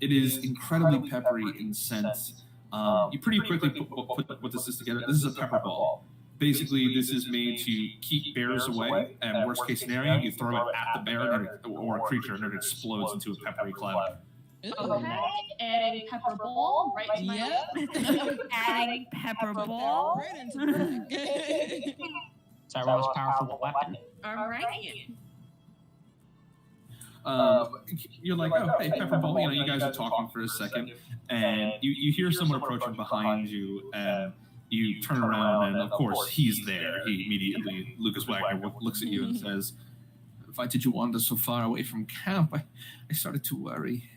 It is incredibly peppery in scent. You pretty quickly put this together. This is a pepper ball. Basically, this is made to keep bears away, and worst case scenario, you throw it at the bear or a creature, and it explodes into a peppery cloud. Okay, adding pepper ball right to my list. Adding pepper ball. Right into the bag. It's our most powerful weapon. All right. You're like, oh, hey, pepper ball. You know, you guys are talking for a second, and you hear someone approaching behind you, and you turn around, and of course, he's there. He immediately, Lucas Wagner looks at you and says, "Why did you wander so far away from camp? I started to worry."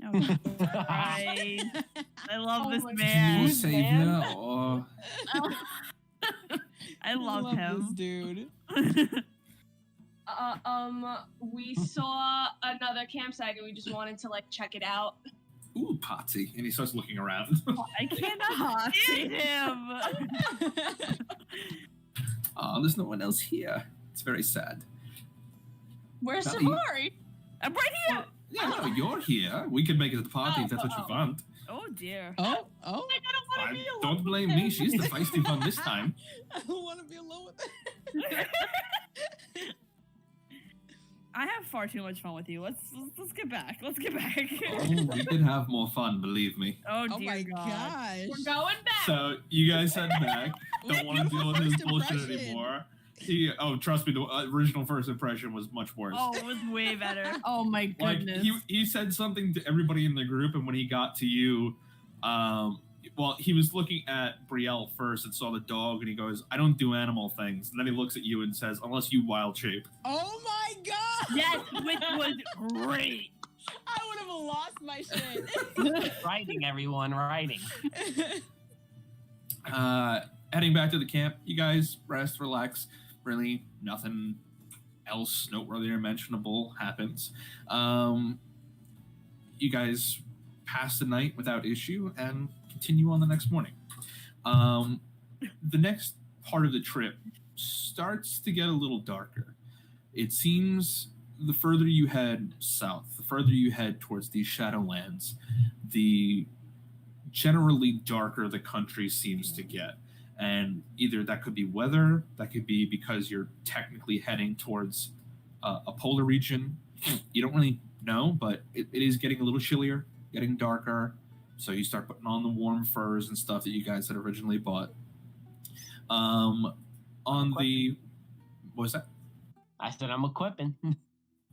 Oh, right. I love this Did man. you savior or... I love him. This dude. We saw another campsite and we just wanted to like check it out. Ooh, party. And he starts looking around. I cannot see him. Oh, there's no one else here. It's very sad. Where's Not Savari? I'm right here. Yeah, no, you're here. We can make it at the party if that's what you want. Oh dear. Oh. I don't want to be alone. Don't blame me. She's the feisty one this time. I don't want to be alone with that. I have far too much fun with you. Let's get back. Let's get back. Oh, we can have more fun, believe me. Oh Oh dear my God. gosh. We're going back. So you guys head back. Don't want to deal with his First bullshit impression. anymore. Trust me, the original first impression was much worse. Oh, it was way better. Oh my Like goodness. he said something to everybody in the group, and when he got to you, well, he was looking at Brielle first and saw the dog, and he goes, "I don't do animal things." And then he looks at you and says, "Unless you wild shape." Oh my god! Yes, which was great. I would have lost my shit. Writing, everyone, writing. Heading back to the camp, you guys rest, relax. Really, nothing else noteworthy or mentionable happens. You guys pass the night without issue and continue on the next morning. The next part of the trip starts to get a little darker. It seems the further you head south, the further you head towards these Shadowlands, the generally darker the country seems to get. And either that could be weather, that could be because you're technically heading towards a polar region. You don't really know, but it is getting a little chillier, getting darker. So you start putting on the warm furs and stuff that you guys had originally bought. What was that? I said I'm equipping.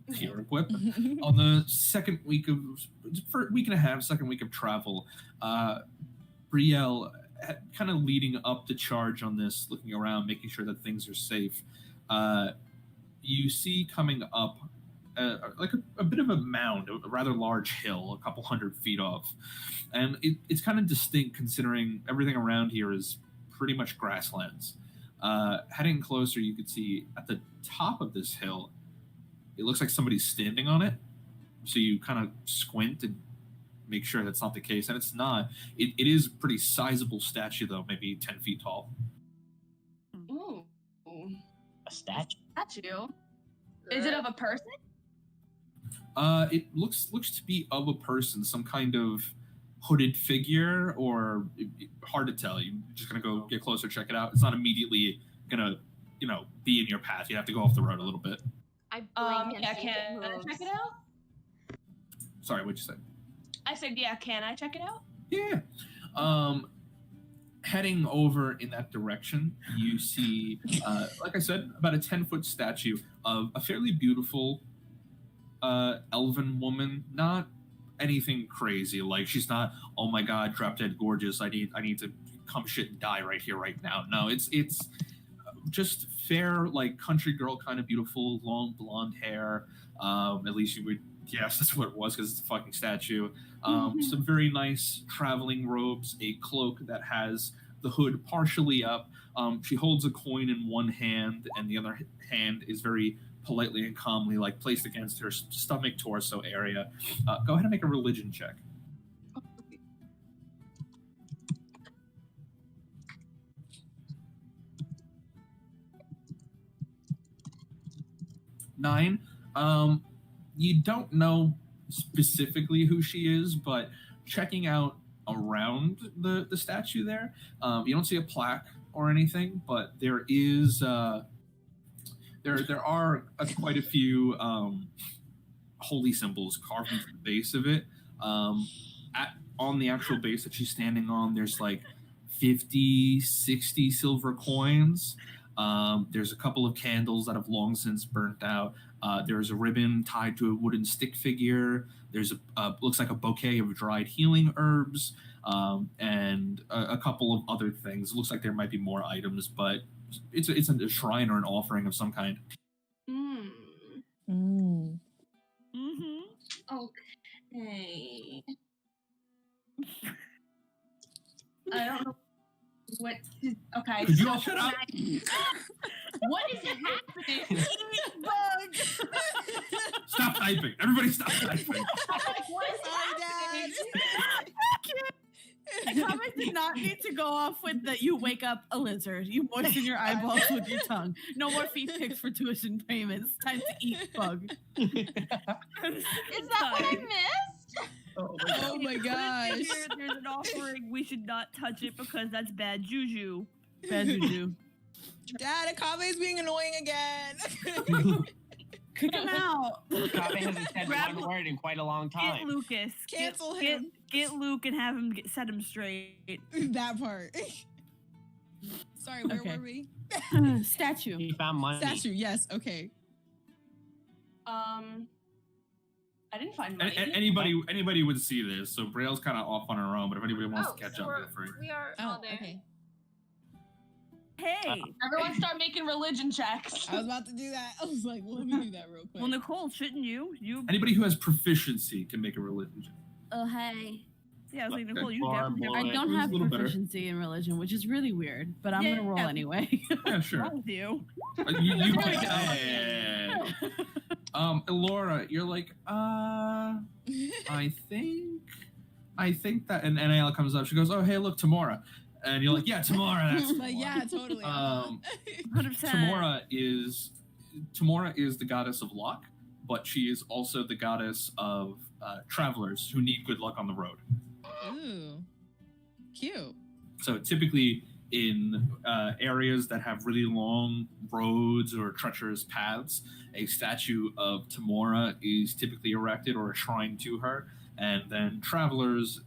You're equipped. On the second week of travel, Brielle, kind of leading up the charge on this, looking around, making sure that things are safe. You see coming up like a bit of a mound, a rather large hill, a couple 100 feet off, and it's kind of distinct considering everything around here is pretty much grasslands. Heading closer, you could see at the top of this hill, it looks like somebody's standing on it. So you kind of squint and make sure that's not the case, and it's not. It is a pretty sizable statue, though, maybe 10 feet tall. Ooh. A statue. Statue. Is it of a person? It looks to be of a person, some kind of hooded figure, or hard to tell. You're just gonna go get closer, check it out. It's not immediately gonna, be in your path. You have to go off the road a little bit. Can I check it out? Sorry, what'd you say? I said, yeah, can I check it out? Yeah. Heading over in that direction, you see, like I said, about a 10-foot statue of a fairly beautiful elven woman. Not anything crazy. Like, she's not, oh my god, drop dead gorgeous. I need to come shit and die right here, right now. No, it's just fair, like country girl kind of beautiful, long blonde hair. At least you would guess that's what it was because it's a fucking statue. Some very nice traveling robes, a cloak that has the hood partially up. She holds a coin in one hand, and the other hand is very politely and calmly like placed against her stomach torso area. Go ahead and make a religion check. 9. You don't know specifically who she is, but checking out around the statue there, you don't see a plaque or anything, but there is there are quite a few holy symbols carved into the base of it. On the actual base that she's standing on, there's like 50, 60 silver coins. There's a couple of candles that have long since burnt out. There's a ribbon tied to a wooden stick figure. There's looks like a bouquet of dried healing herbs, and a couple of other things. It looks like there might be more items, but it's a shrine or an offering of some kind. Mm. Okay. I don't know what. Okay. Could you all shut up? What is happening? Bug. Stop typing. Everybody stop typing. What is happening? Comment did not need to go off with that. You wake up a lizard. You moisten your eyeballs with your tongue. No more feet pics for tuition payments. Time to eat, Bug. Is that what I missed? Oh my gosh. There's an offering. We should not touch it because that's bad juju. Bad juju. Dad, Akabe's being annoying again. Kick him out. Kabe hasn't said Grab one word in quite a long Get time. Lucas. Cancel get, him. Get Luke and have him set him straight. That part. Sorry, where Okay. were we? Statue. He found money. Statue, yes, okay. I didn't find money. Anybody would see this, so Braille's kind of off on her own. But if anybody wants to catch so up, feel free. we are Oh, all there. okay. Hey. Everyone start making religion checks. I was about to do that. I was like, let me do that real quick. Well, Nicole, shouldn't you? You. Anybody who has proficiency can make a religion check. Oh, hey. Yeah, I was like, Okay. Nicole, you Bar definitely. boy. I It don't was have a little better. proficiency in religion, which is really weird, but I'm Yeah, gonna roll Yeah, anyway. sure. What's wrong with you? You can. Laura, you're like, I think that, and NAL comes up. She goes, "Oh, hey, look, Tamora," and you're like, "Yeah, Tamora." That's Like, yeah, totally. 100%. Tamora is the goddess of luck, but she is also the goddess of travelers who need good luck on the road. Ooh. Cute. So typically in areas that have really long roads or treacherous paths, a statue of Tamora is typically erected or a shrine to her, and then travelers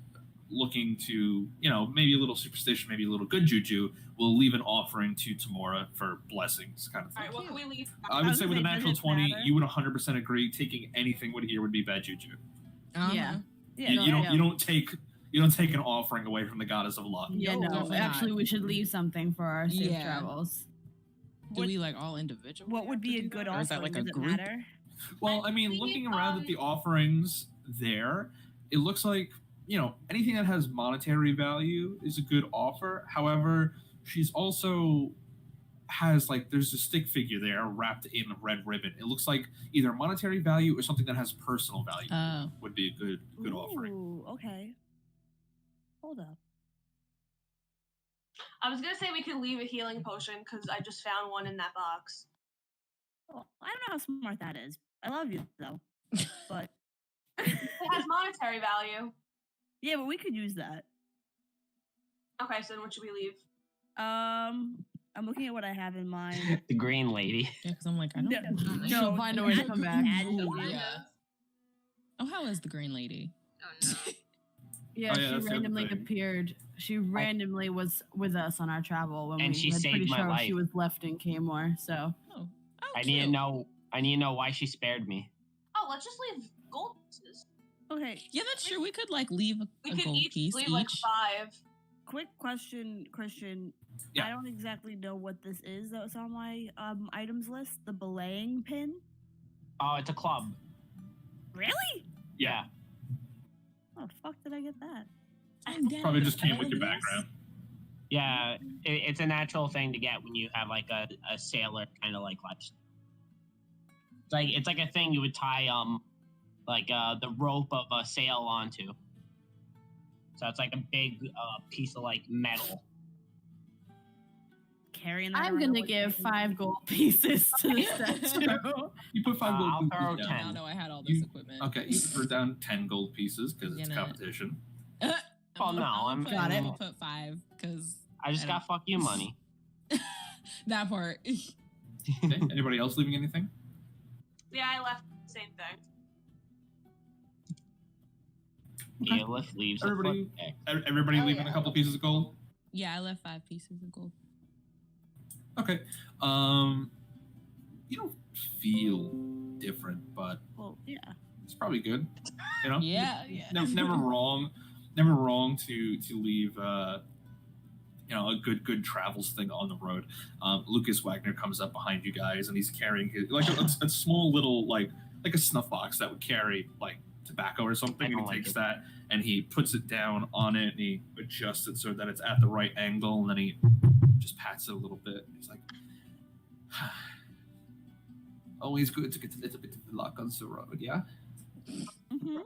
looking to, maybe a little superstition, maybe a little good juju, will leave an offering to Tamora for blessings, kind of thing. All right, what can we leave? I would say with a does natural it 20, matter? you would 100% agree taking anything would here would be bad juju. Uh-huh. Yeah. Yeah, You don't take an offering away from the goddess of luck. Yeah, No, no. definitely Actually, not. we should leave something for our safe Yeah. travels. Do we like all individually? What would have to be a do good that? Or is that offering? like a Does it group? matter? Well, I mean, think, looking around at the offerings there, it looks like, anything that has monetary value is a good offer. However, she's also has there's a stick figure there wrapped in a red ribbon. It looks like either monetary value or something that has personal value Oh. would be a good offering. Ooh, okay. Hold up. I was gonna say we could leave a healing potion because I just found one in that box. Well, I don't know how smart that is. I love you though. But It has monetary value. yeah, but we could use that. Okay, so then what should we leave? I'm looking at what I have in mind. The green lady. Yeah, because I'm like, I don't No, know. She'll find a a way to bad- come back. bad Ooh, juju. yeah. Oh, how is the green lady? Oh no. Yeah, Oh, yeah, she that's the other randomly thing. appeared. She randomly was with us on our travel when And we she had saved pretty my sure life. she was left in Kmore. So Oh. I need to know. I need to know why she spared me. Oh, let's just leave gold pieces. okay, Yeah, that's true. We could leave We a could gold each piece leave each. like 5. quick question, Christian. Yeah. I don't exactly know what this is that's on my items list. The belaying pin. Oh, it's a club. Really? Yeah. Oh, fuck! Did I get that? I'm dead. Probably just came with your background. Yeah, it's a natural thing to get when you have a sailor kind of lifestyle. It's like a thing you would tie the rope of a sail onto. So it's like a big piece of metal. carrying that. I'm around gonna like give crazy. 5 gold pieces to the statue. You put 5 gold I'll pieces throw down. 10. I don't know I had all this You- equipment. Okay, you throw down 10 gold pieces because it's Gonna- competition. Oh, no, I'm I'm- put, Got it. I'm gonna put 5 because I just got fuck you money. that part. Okay, anybody else leaving anything? Yeah, I left the same thing. Okay. Aelif leaves a Everybody- foot pick. Everybody Oh, leaving yeah. a couple pieces of gold? Yeah, I left 5 pieces of gold. Okay. You don't feel different, but Well, yeah. it's probably good. You know? Yeah. Never wrong. Never wrong to leave a good travels thing on the road. Lucas Wagner comes up behind you guys and he's carrying his a small little like a snuff box that would carry like tobacco or something, I and don't he like takes it. that and he puts it down on it and he adjusts it so that it's at the right angle, and then he just pats it a little bit. He's like, always good to get a little bit of luck on the road, yeah? Mm-hmm.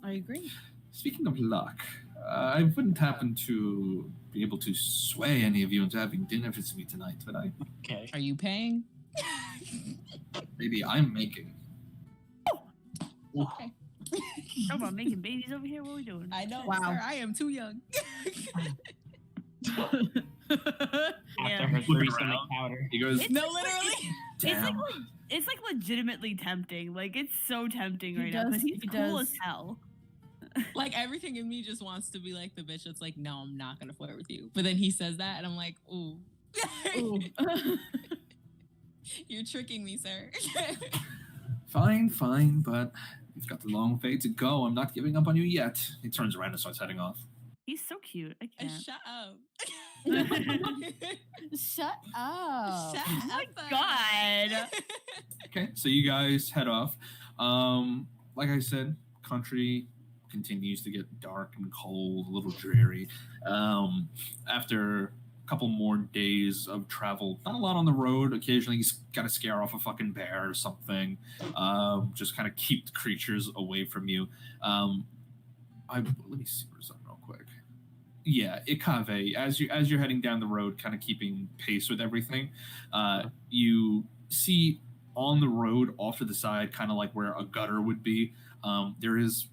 I agree. Speaking of luck, I wouldn't happen to be able to sway any of you into having dinner with me tonight, would I? Okay. Are you paying? Maybe I'm making. Okay. Talk about making babies over here. What are we doing? I know. Wow. Sir, I am too young. After her Looking threesome around. encounter. He goes, It's No, like- literally. damn. It's like legitimately tempting. Like it's so tempting He right now. does- Because he's he cool does. as hell. Like everything in me just wants to be like the bitch that's like, no, I'm not gonna flirt with you. But then he says that, and I'm like, ooh, Ooh. you're tricking me, sir. Fine, but we've got a long way to go. I'm not giving up on you yet. He turns around and starts heading off. He's so cute. I can't. Shut up. Shut up. Shut Oh my up. God. Okay, so you guys head off. Like I said, country continues to get dark and cold, a little dreary. After a couple more days of travel, not a lot on the road. Occasionally, you got to scare off a fucking bear or something. Just kind of keep the creatures away from you. Let me see where's something real quick. Yeah, Ikave. As you're heading down the road, kind of keeping pace with everything, you see on the road off to the side, kind of like where a gutter would be. There is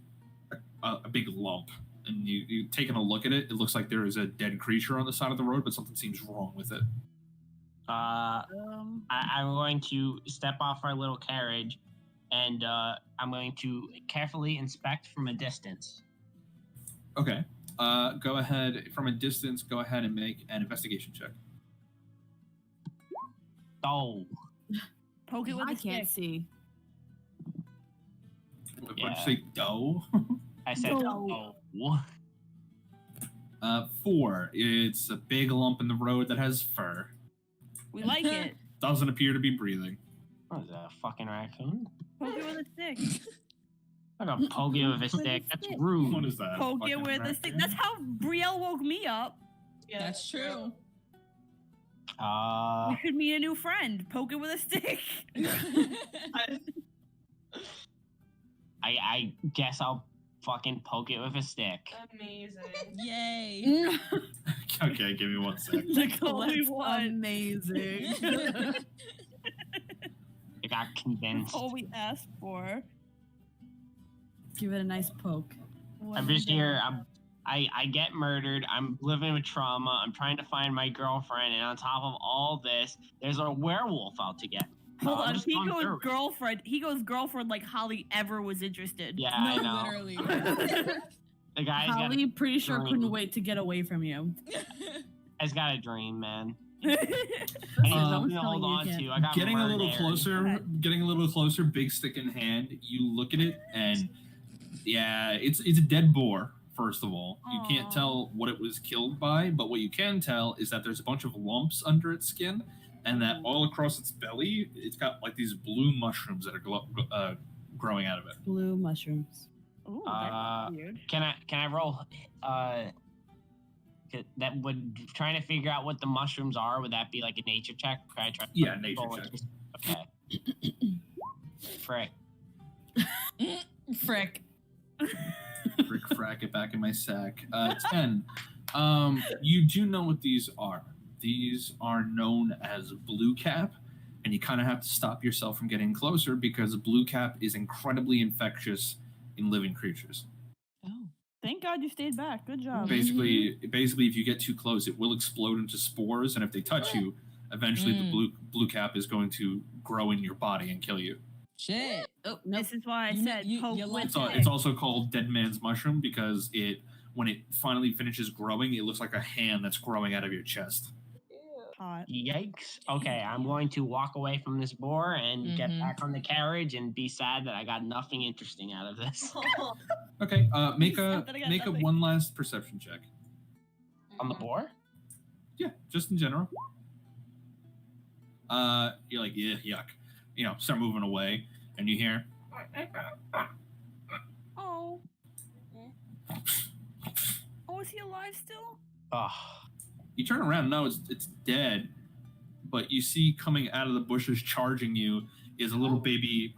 a big lump, and you taking a look at it. It looks like there is a dead creature on the side of the road, but something seems wrong with it. Um, I'm going to step off our little carriage, and I'm going to carefully inspect from a distance. Okay. Go ahead from a distance. Go ahead and make an investigation check. Oh, poke it with I a can't stick. see. What Yeah. did you say? Doe. I said No. oh. 4. It's a big lump in the road that has fur. We like it. Doesn't appear to be breathing. What is that, a fucking raccoon? Poke it with a stick. I'm gonna poke it with a stick. That's rude. What is that? Poke it Fucking with a stick. raccoon? That's how Brielle woke me up. Yeah, That's true. We should meet a new friend. Poke it with a stick. I guess I'll fucking poke it with a stick. Amazing. Yay. Okay, give me 1 sec. Nicole, That's what? amazing. I got convinced. All we asked for. Give it a nice poke. I'm just here. I get murdered. I'm living with trauma. I'm trying to find my girlfriend, and on top of all this, there's a werewolf out to get. Hold I'm on. just He going goes through it. girlfriend. He goes girlfriend like Holly ever was interested. Yeah, No, I know. literally. The guy's got, Holly, pretty sure dream. couldn't wait to get away from you. has got a dream, man. Listen, I need no something one's to telling hold you on can't. to. I got Getting a little murdered. closer, big stick in hand. You look at it, and yeah, it's a dead boar. First of all, you can't Aw. tell what it was killed by, but what you can tell is that there's a bunch of lumps under its skin, and that all across its belly, it's got like these blue mushrooms that are growing out of it. Blue mushrooms. Ooh, Uh, that's weird. Can I roll? That would trying to figure out what the mushrooms are. Would that be like a nature check? Can I try? Yeah, nature roll check. it? Okay. Frick. Frick. Frick frack it back in my sack. 10. You do know what these are. These are known as blue cap, and you kind of have to stop yourself from getting closer because blue cap is incredibly infectious in living creatures. Oh. Thank God you stayed back. Good job. Basically, if you get too close, it will explode into spores, and if they touch you, eventually the blue cap is going to grow in your body and kill you. Shit. Oh, no. This is why I You- said you- poke you with left So it. it's also called dead man's mushroom because when it finally finishes growing, it looks like a hand that's growing out of your chest. Hot. Yikes. Okay, I'm going to walk away from this boar and get Mhm. back on the carriage and be sad that I got nothing interesting out of this. Okay, make Sad that I got a nothing. one last perception check. On the boar? Yeah, just in general. You're like, yeah, yuck. Start moving away, and you hear. Oh. Oh, is he alive still? Oh, You turn around, no, it's dead, but you see coming out of the bushes, charging you, is a little baby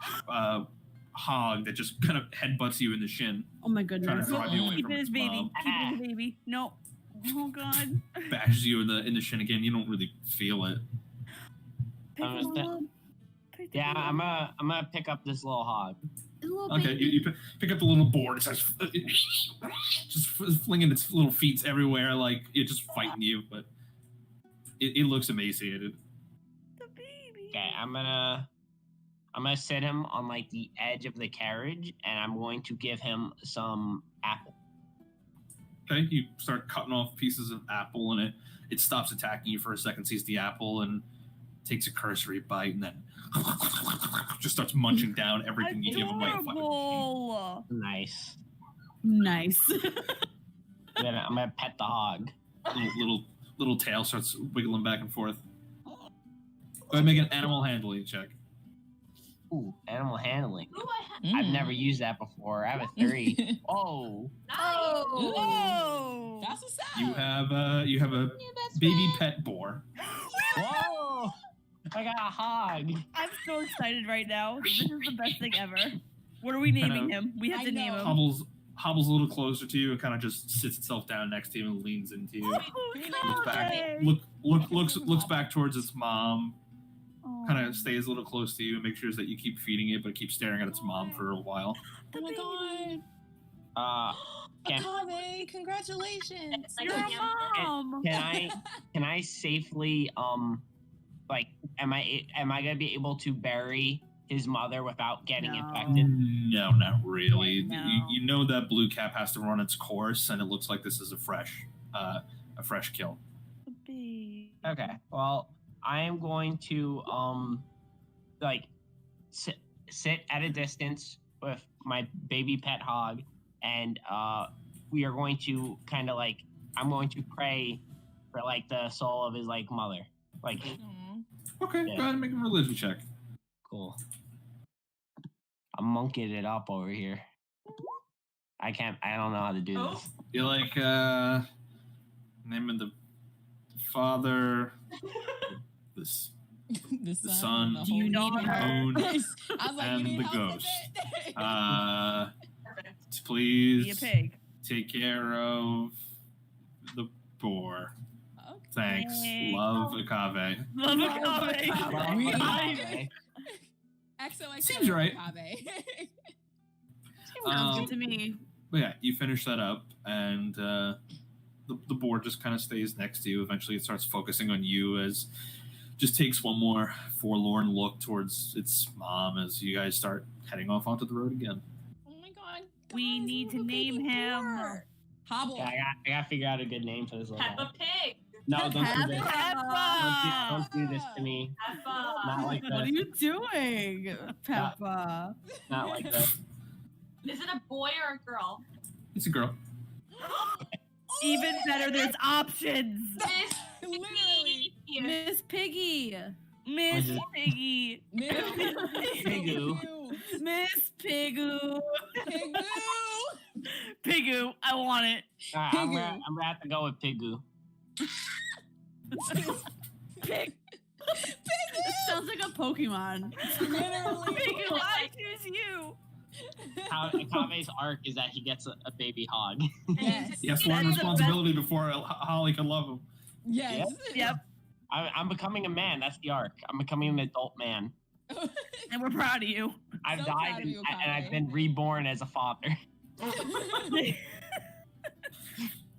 hog that just kind of headbutts you in the shin, Oh my trying goodness. to drive you away Keep from it its as baby. mom. Keep it as baby. No. Oh God. Bashes you in the shin again. You don't really feel it. Pick I'm him gonna- up. Pick the yeah, baby. I'm gonna pick up this little hog. Little Okay, baby. you pick up the little board. It starts just flinging its little feet everywhere, like it's just fighting you. But it looks emaciated. The baby. Okay, I'm gonna sit him on like the edge of the carriage, and I'm going to give him some apple. Okay, you start cutting off pieces of apple, and it stops attacking you for a second, sees the apple, and takes a cursory bite, and then just starts munching down everything you give him like a fucking machine. Adorable. Nice. Nice. I'm gonna pet the hog. Little tail starts wiggling back and forth. Go ahead and make an animal handling check. Ooh, animal handling. Ooh, I've never used that before. I have a 3. Oh, nice. Oh. That's what's up. You have a baby pet boar. whoa! I got a hog. I'm so excited right now. This is the best thing ever. What are we naming him? We have I to name know. him. Hobbles a little closer to you and kind of just sits itself down next to you and leans into you. Looks back, looks back towards its mom. Kind of stays a little close to you and makes sure that you keep feeding it, but keeps staring at its mom for a while. Oh my god. Can, Akave, congratulations. It's like You're a a mom. can I safely like am I gonna be able to bury his mother without getting No. infected? No, not really. No. You know that blue cap has to run its course, and it looks like this is a fresh kill. The baby. Okay. Well, I am going to like sit at a distance with my baby pet hog, and we are going to kind of like I'm going to pray for like the soul of his like mother. Like Aw. Okay, Yeah. go ahead and make a religion check. cool. I'm monkeying it up over here. I don't know how to do this. You're like name of the father, this the sun, the Do you whole need meeting. her? moon, I was like, and you need the help with ghost. it? Please Be a pig. take care of the boar. Okay. Thanks. Hey. Love, Akave. Love a Love comic. a Really? Okay. XOXO Seems right. Akave. Sounds good to me. But yeah, you finish that up, and the board just kind of stays next to you. Eventually, it starts focusing on you as just takes one more forlorn look towards its mom as you guys start heading off onto the road again. Oh my god. We guys, need to little name baby him. boar. Hobble. Yeah, I gotta figure out a good name for this little guy. Peppa Pig. No, don't do this. Peppa. Don't do this to me. Peppa. Not like What are this. you doing, Peppa? Not like this. Is it a boy or a girl? It's a girl. Even better, there's options. Miss Literally. Piggy. Miss Piggy. Miss What is it? Piggy. Pigu. Miss Pigoo. Pigu. Pigoo. I want it. Alright, I'm gonna have to go with Pigu. Pig. It sounds like a Pokemon. Literally. Pigoo, I choose you. How Akame's arc is that he gets a baby hog. Yes. He has to learn That's the responsibility before Holly can love him. Yes. Yep. I'm becoming a man. That's the arc. I'm becoming an adult man. And we're proud of you. I've So died proud of you, and I've Kale. been reborn as a father.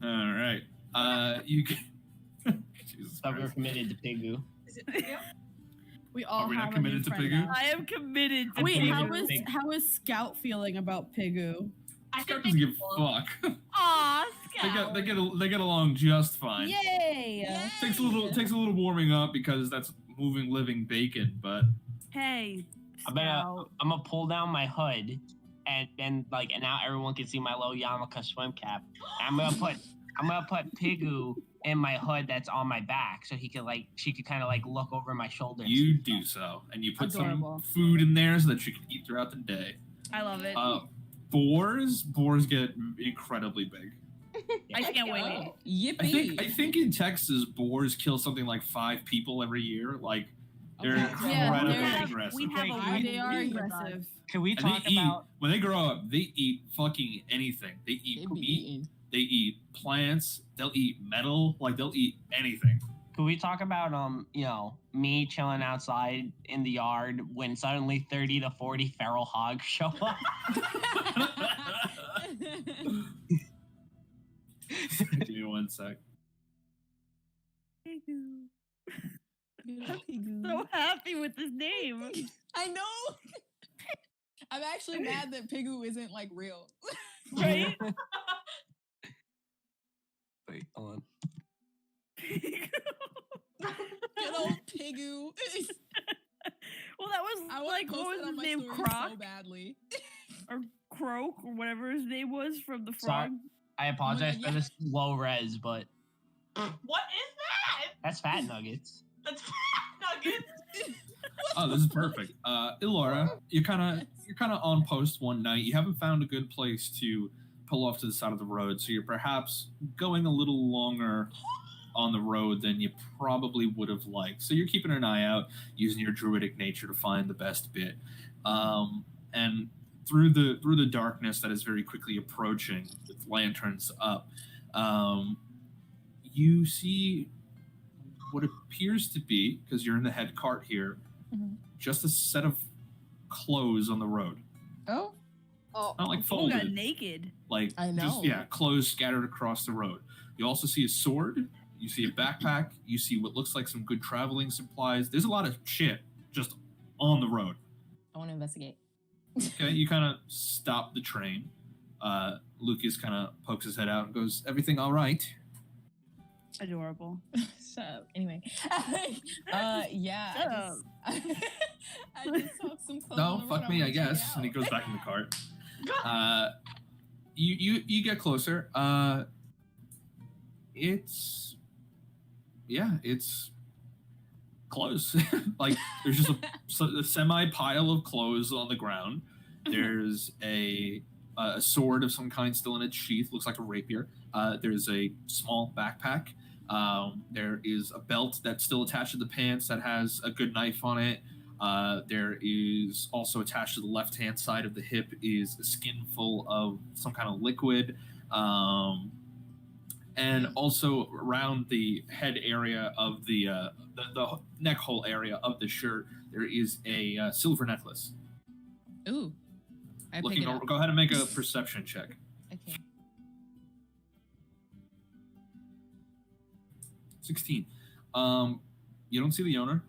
All right. You can. Jesus So we're Christ. committed to Pigu. Is it Pigu? We all Are we not have a committed new to friend Pigu? now. I am committed to Wait, Pigu. how is Scout feeling about Pigu? I Scout think doesn't give cool. a fuck. Aw, they Scout. they get along just fine. Yay. Takes a little warming up because that's moving living bacon, but Hey, I'm Scout. gonna pull down my hood and now everyone can see my little yarmulke swim cap. I'm gonna put Pigu in my hood that's on my back so she could kind of like look over my shoulder. and you see do so, and you put Adorable. some food in there so that you can eat throughout the day. I love it. Boars get incredibly big. I can't wait. Oh, yippee. I think in Texas, boars kill something like 5 people every year. Like they're Okay. Yeah, incredibly they're- aggressive. we have a I weed They are agree. aggressive. Can we And talk they eat about? when they grow up. They eat fucking anything. They They eat be meat. eating. They eat plants. They'll eat metal. Like they'll eat anything. Can we talk about me chilling outside in the yard when suddenly 30 to 40 feral hogs show up? Give me 1 sec. Pigu. Pigu. So happy with this name. I know. I'm actually mad that Pigu isn't like real. Right? Wait, hold on. Good old Pigu. Well, that was I want like, to what post was it on his my name? story Croc so badly. or Croak or whatever his name was from the Sorry. frog. I apologize God, for yeah. this low res, but What is that? that's fat nuggets. That's nuggets. Oh, this is perfect. Ilora, you're kind of on post one night. You haven't found a good place to pull off to the side of the road, so you're perhaps going a little longer on the road than you probably would have liked. So you're keeping an eye out, using your druidic nature to find the best bit. And through the darkness that is very quickly approaching, with lanterns up, you see what appears to be, because you're in the head cart here, Mhm. just a set of clothes on the road. Oh, Oh, Not like People got folded, naked. like I just know. clothes scattered across the road. You also see a sword. You see a backpack. You see what looks like some good traveling supplies. There's a lot of shit just on the road. I want to investigate. Okay, you kind of stop the train. Lucas kind of pokes his head out and goes, "Everything all right?" Adorable. Shut up. Anyway, yeah. Shut I just saw some clothes. No, on the road. fuck me, wanna I check it guess. And he out. goes back in the cart. You get closer. It's clothes. Like there's just a semi pile of clothes on the ground. There's a sword of some kind still in its sheath. Looks like a rapier. There's a small backpack. There is a belt that's still attached to the pants that has a good knife on it. There is also attached to the left-hand side of the hip is a skin full of some kind of liquid. And also around the head area of the neck hole area of the shirt, there is a silver necklace. Ooh. I pick Looking it over, up. go ahead and make a perception check. Okay. 16. You don't see the owner.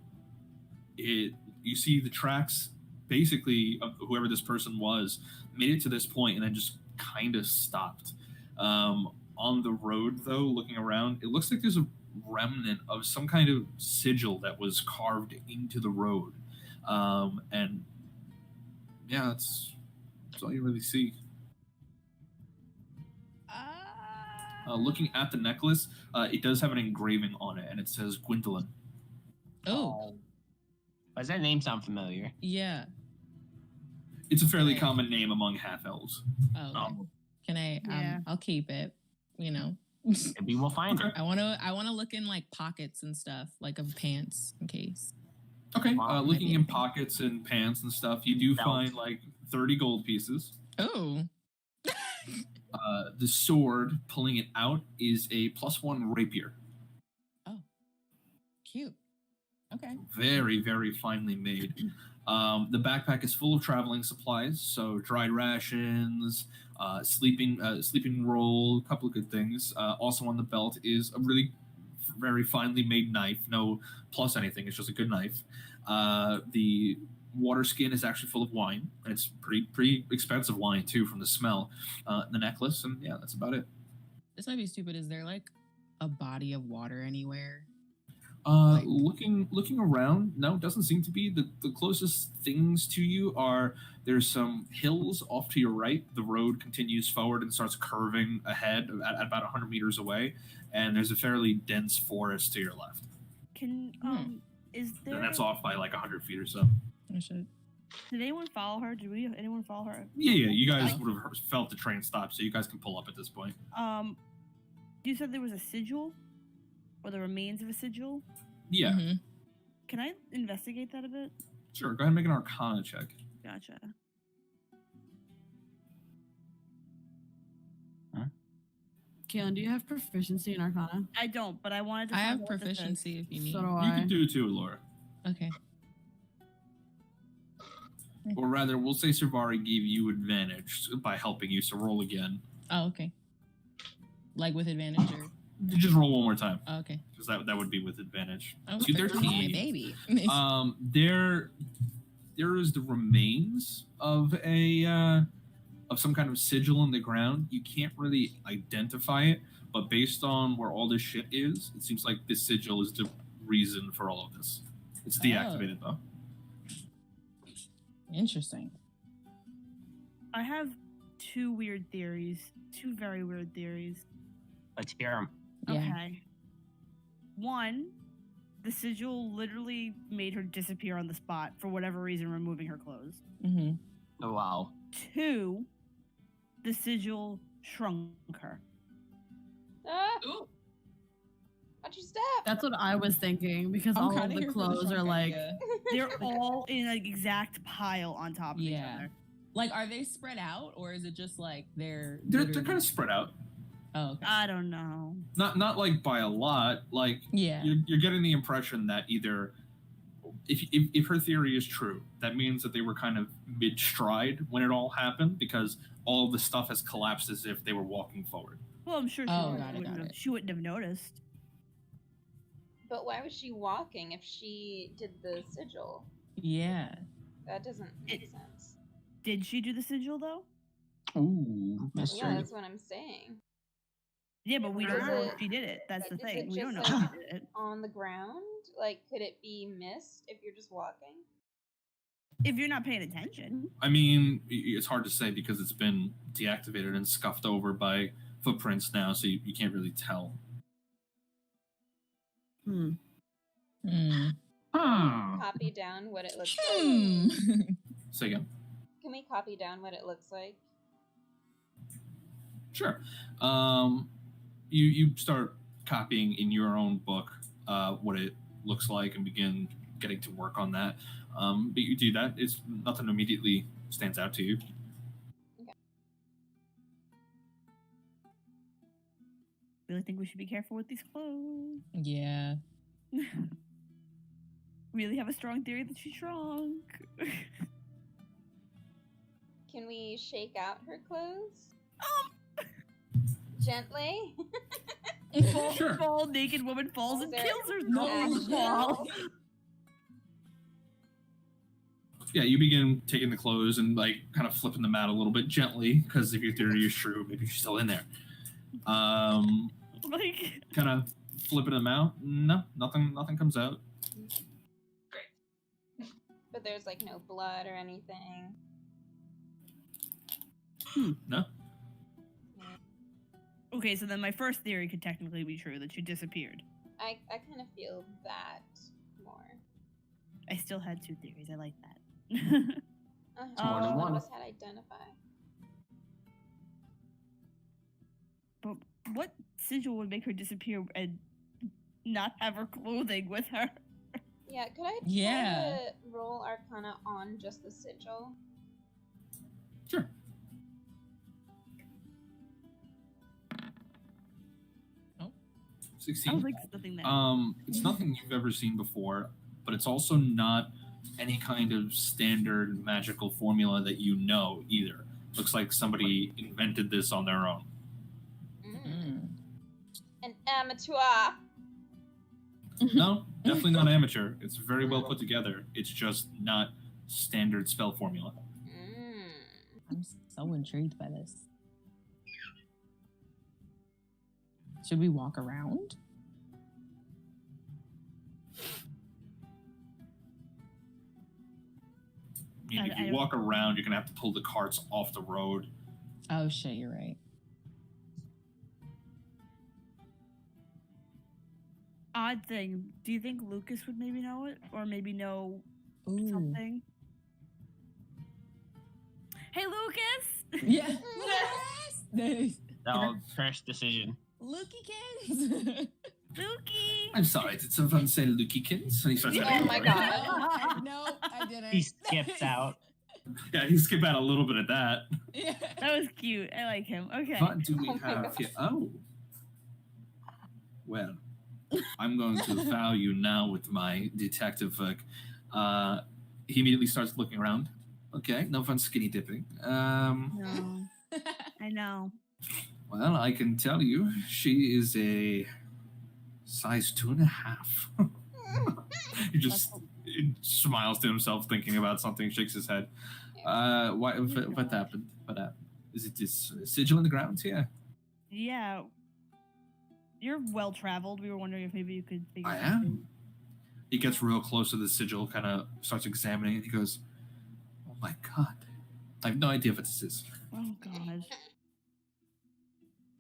You see the tracks, basically, of whoever this person was, made it to this point and then just kind of stopped. On the road, though, looking around, it looks like there's a remnant of some kind of sigil that was carved into the road. And yeah, that's all you really see. Looking at the necklace, it does have an engraving on it, and it says Gwendolyn. Oh, Why does that name sound familiar? yeah. It's a fairly Right. common name among half elves. Oh, okay. Um, Can I? Yeah. I'll keep it. You know, Maybe we'll find her. I wanna look in like pockets and stuff, like of pants, in case. Okay, Wow. looking Maybe. in pockets and pants and stuff, you do Belt. find like 30 gold pieces. Oh, The sword, pulling it out, is a +1 rapier. Cute. Okay. Very, very finely made. The backpack is full of traveling supplies, so dried rations, sleeping roll, a couple of good things. Also on the belt is a really very finely made knife. No plus anything. It's just a good knife. The water skin is actually full of wine, and it's pretty expensive wine too from the smell. The necklace, and yeah, that's about it. This might be stupid. Is there like a body of water anywhere? Like- Looking around, no, it doesn't seem to be. The closest things to you are there's some hills off to your right. The road continues forward and starts curving ahead at about 100 meters away, and there's a fairly dense forest to your left. Can is there? And that's off by like 100 feet or so. I should. Did anyone follow her? Did anyone follow her? Yeah, you guys Oh. would have felt the train stop, so you guys can pull up at this point. You said there was a sigil, or the remains of a sigil. Yeah, Mhm. Can I investigate that a bit? sure. Go ahead and make an Arcana check. Gotcha. Keelan, do you have proficiency in Arcana? I don't, but I wanted to. I find have out what this is. proficiency if you need. So do You I. can do it too, Laura. Okay. Or rather, we'll say Servari gave you advantage by helping you, so roll again. Oh, okay. Like with advantage or? You just roll one more time, Oh, okay. because that would be with advantage. Oh, 213. my baby. There is the remains of of some kind of sigil in the ground. You can't really identify it, but based on where all this shit is, it seems like this sigil is the reason for all of this. It's deactivated though. Interesting. I have two weird theories. Two very weird theories. Let's hear them. Yeah. Okay. One, the sigil literally made her disappear on the spot for whatever reason, removing her clothes. Mm-hmm. Oh, wow. Two, the sigil shrunk her. Ah, Ooh. watch your step. That's what I was thinking because all of the clothes are like. They're all in an exact pile on top of each Yeah. other. Like, are they spread out or is it just like they're They're literally- kind of spread out. Oh, okay. I don't know. Not like by a lot. Like Yeah. you're getting the impression that either if her theory is true, that means that they were kind of mid stride when it all happened because all of the stuff has collapsed as if they were walking forward. Well, I'm sure Oh, got it, got have, it. she wouldn't have noticed. But why was she walking if she did the sigil? Yeah. That doesn't make sense. Did she do the sigil though? Ooh, Yeah, mystery. that's what I'm saying. Yeah, but we don't Is know it- if she did it. That's the is thing. it We don't know just, if like- she did it. On the ground? Like, could it be missed if you're just walking? If you're not paying attention. I mean, it's hard to say because it's been deactivated and scuffed over by footprints now, so you can't really tell. Hmm. Hmm. Copy down what it looks like. Hmm. Say again. Can we copy down what it looks like? Sure. You start copying in your own book what it looks like and begin getting to work on that. But you do that. It's nothing immediately stands out to you. Really think we should be careful with these clothes. Yeah. Really have a strong theory that she shrunk. Can we shake out her clothes? Gently? Sure. Full naked woman falls and There- kills her. No. No. Yeah, you begin taking the clothes and like kind of flipping them out a little bit gently because if your theory is true, maybe she's still in there. Like, Kind of flipping them out. No, nothing comes out. But there's like no blood or anything. No. okay, so then my first theory could technically be true that she disappeared. I kind of feel that more. I still had two theories. I like that. more than one. What had identify? But what sigil would make her disappear and not have her clothing with her? Yeah, could I try Yeah. to roll Arcana on just the sigil? Sure. I was like, nothing there. It's nothing you've ever seen before, but it's also not any kind of standard magical formula that you know either. Looks like somebody invented this on their own. An amateur. No, definitely not amateur. It's very well put together. It's just not standard spell formula. I'm so intrigued by this. Should we walk around? I mean, if you walk around, you're gonna have to pull the carts off the road. Oh shit, you're right. Odd thing. Do you think Lucas would maybe know it, or maybe know something? Hey, Lucas. Yeah. No, first decision. Lukey-kins. Lukey. I'm sorry, did someone say Lukey-kins? And he starts heading Oh my over. god. No, I didn't. He skips out. Yeah, he skipped out a little bit of that. Yeah. That was cute. I like him. Okay. What do we Oh my have gosh. here? Oh. Well, I'm going to foul you now with my detective work. He immediately starts looking around. Okay, no fun skinny dipping. No. I know. Well, I can tell you, she is a size 2.5. He just smiles to himself, thinking about something, shakes his head. What happened? What happened? Is it this sigil in the ground here? Yeah. You're well traveled. We were wondering if maybe you could figure I it am. He gets real close to the sigil, kind of starts examining it. He goes, "Oh my god, I have no idea what this is." Oh gosh.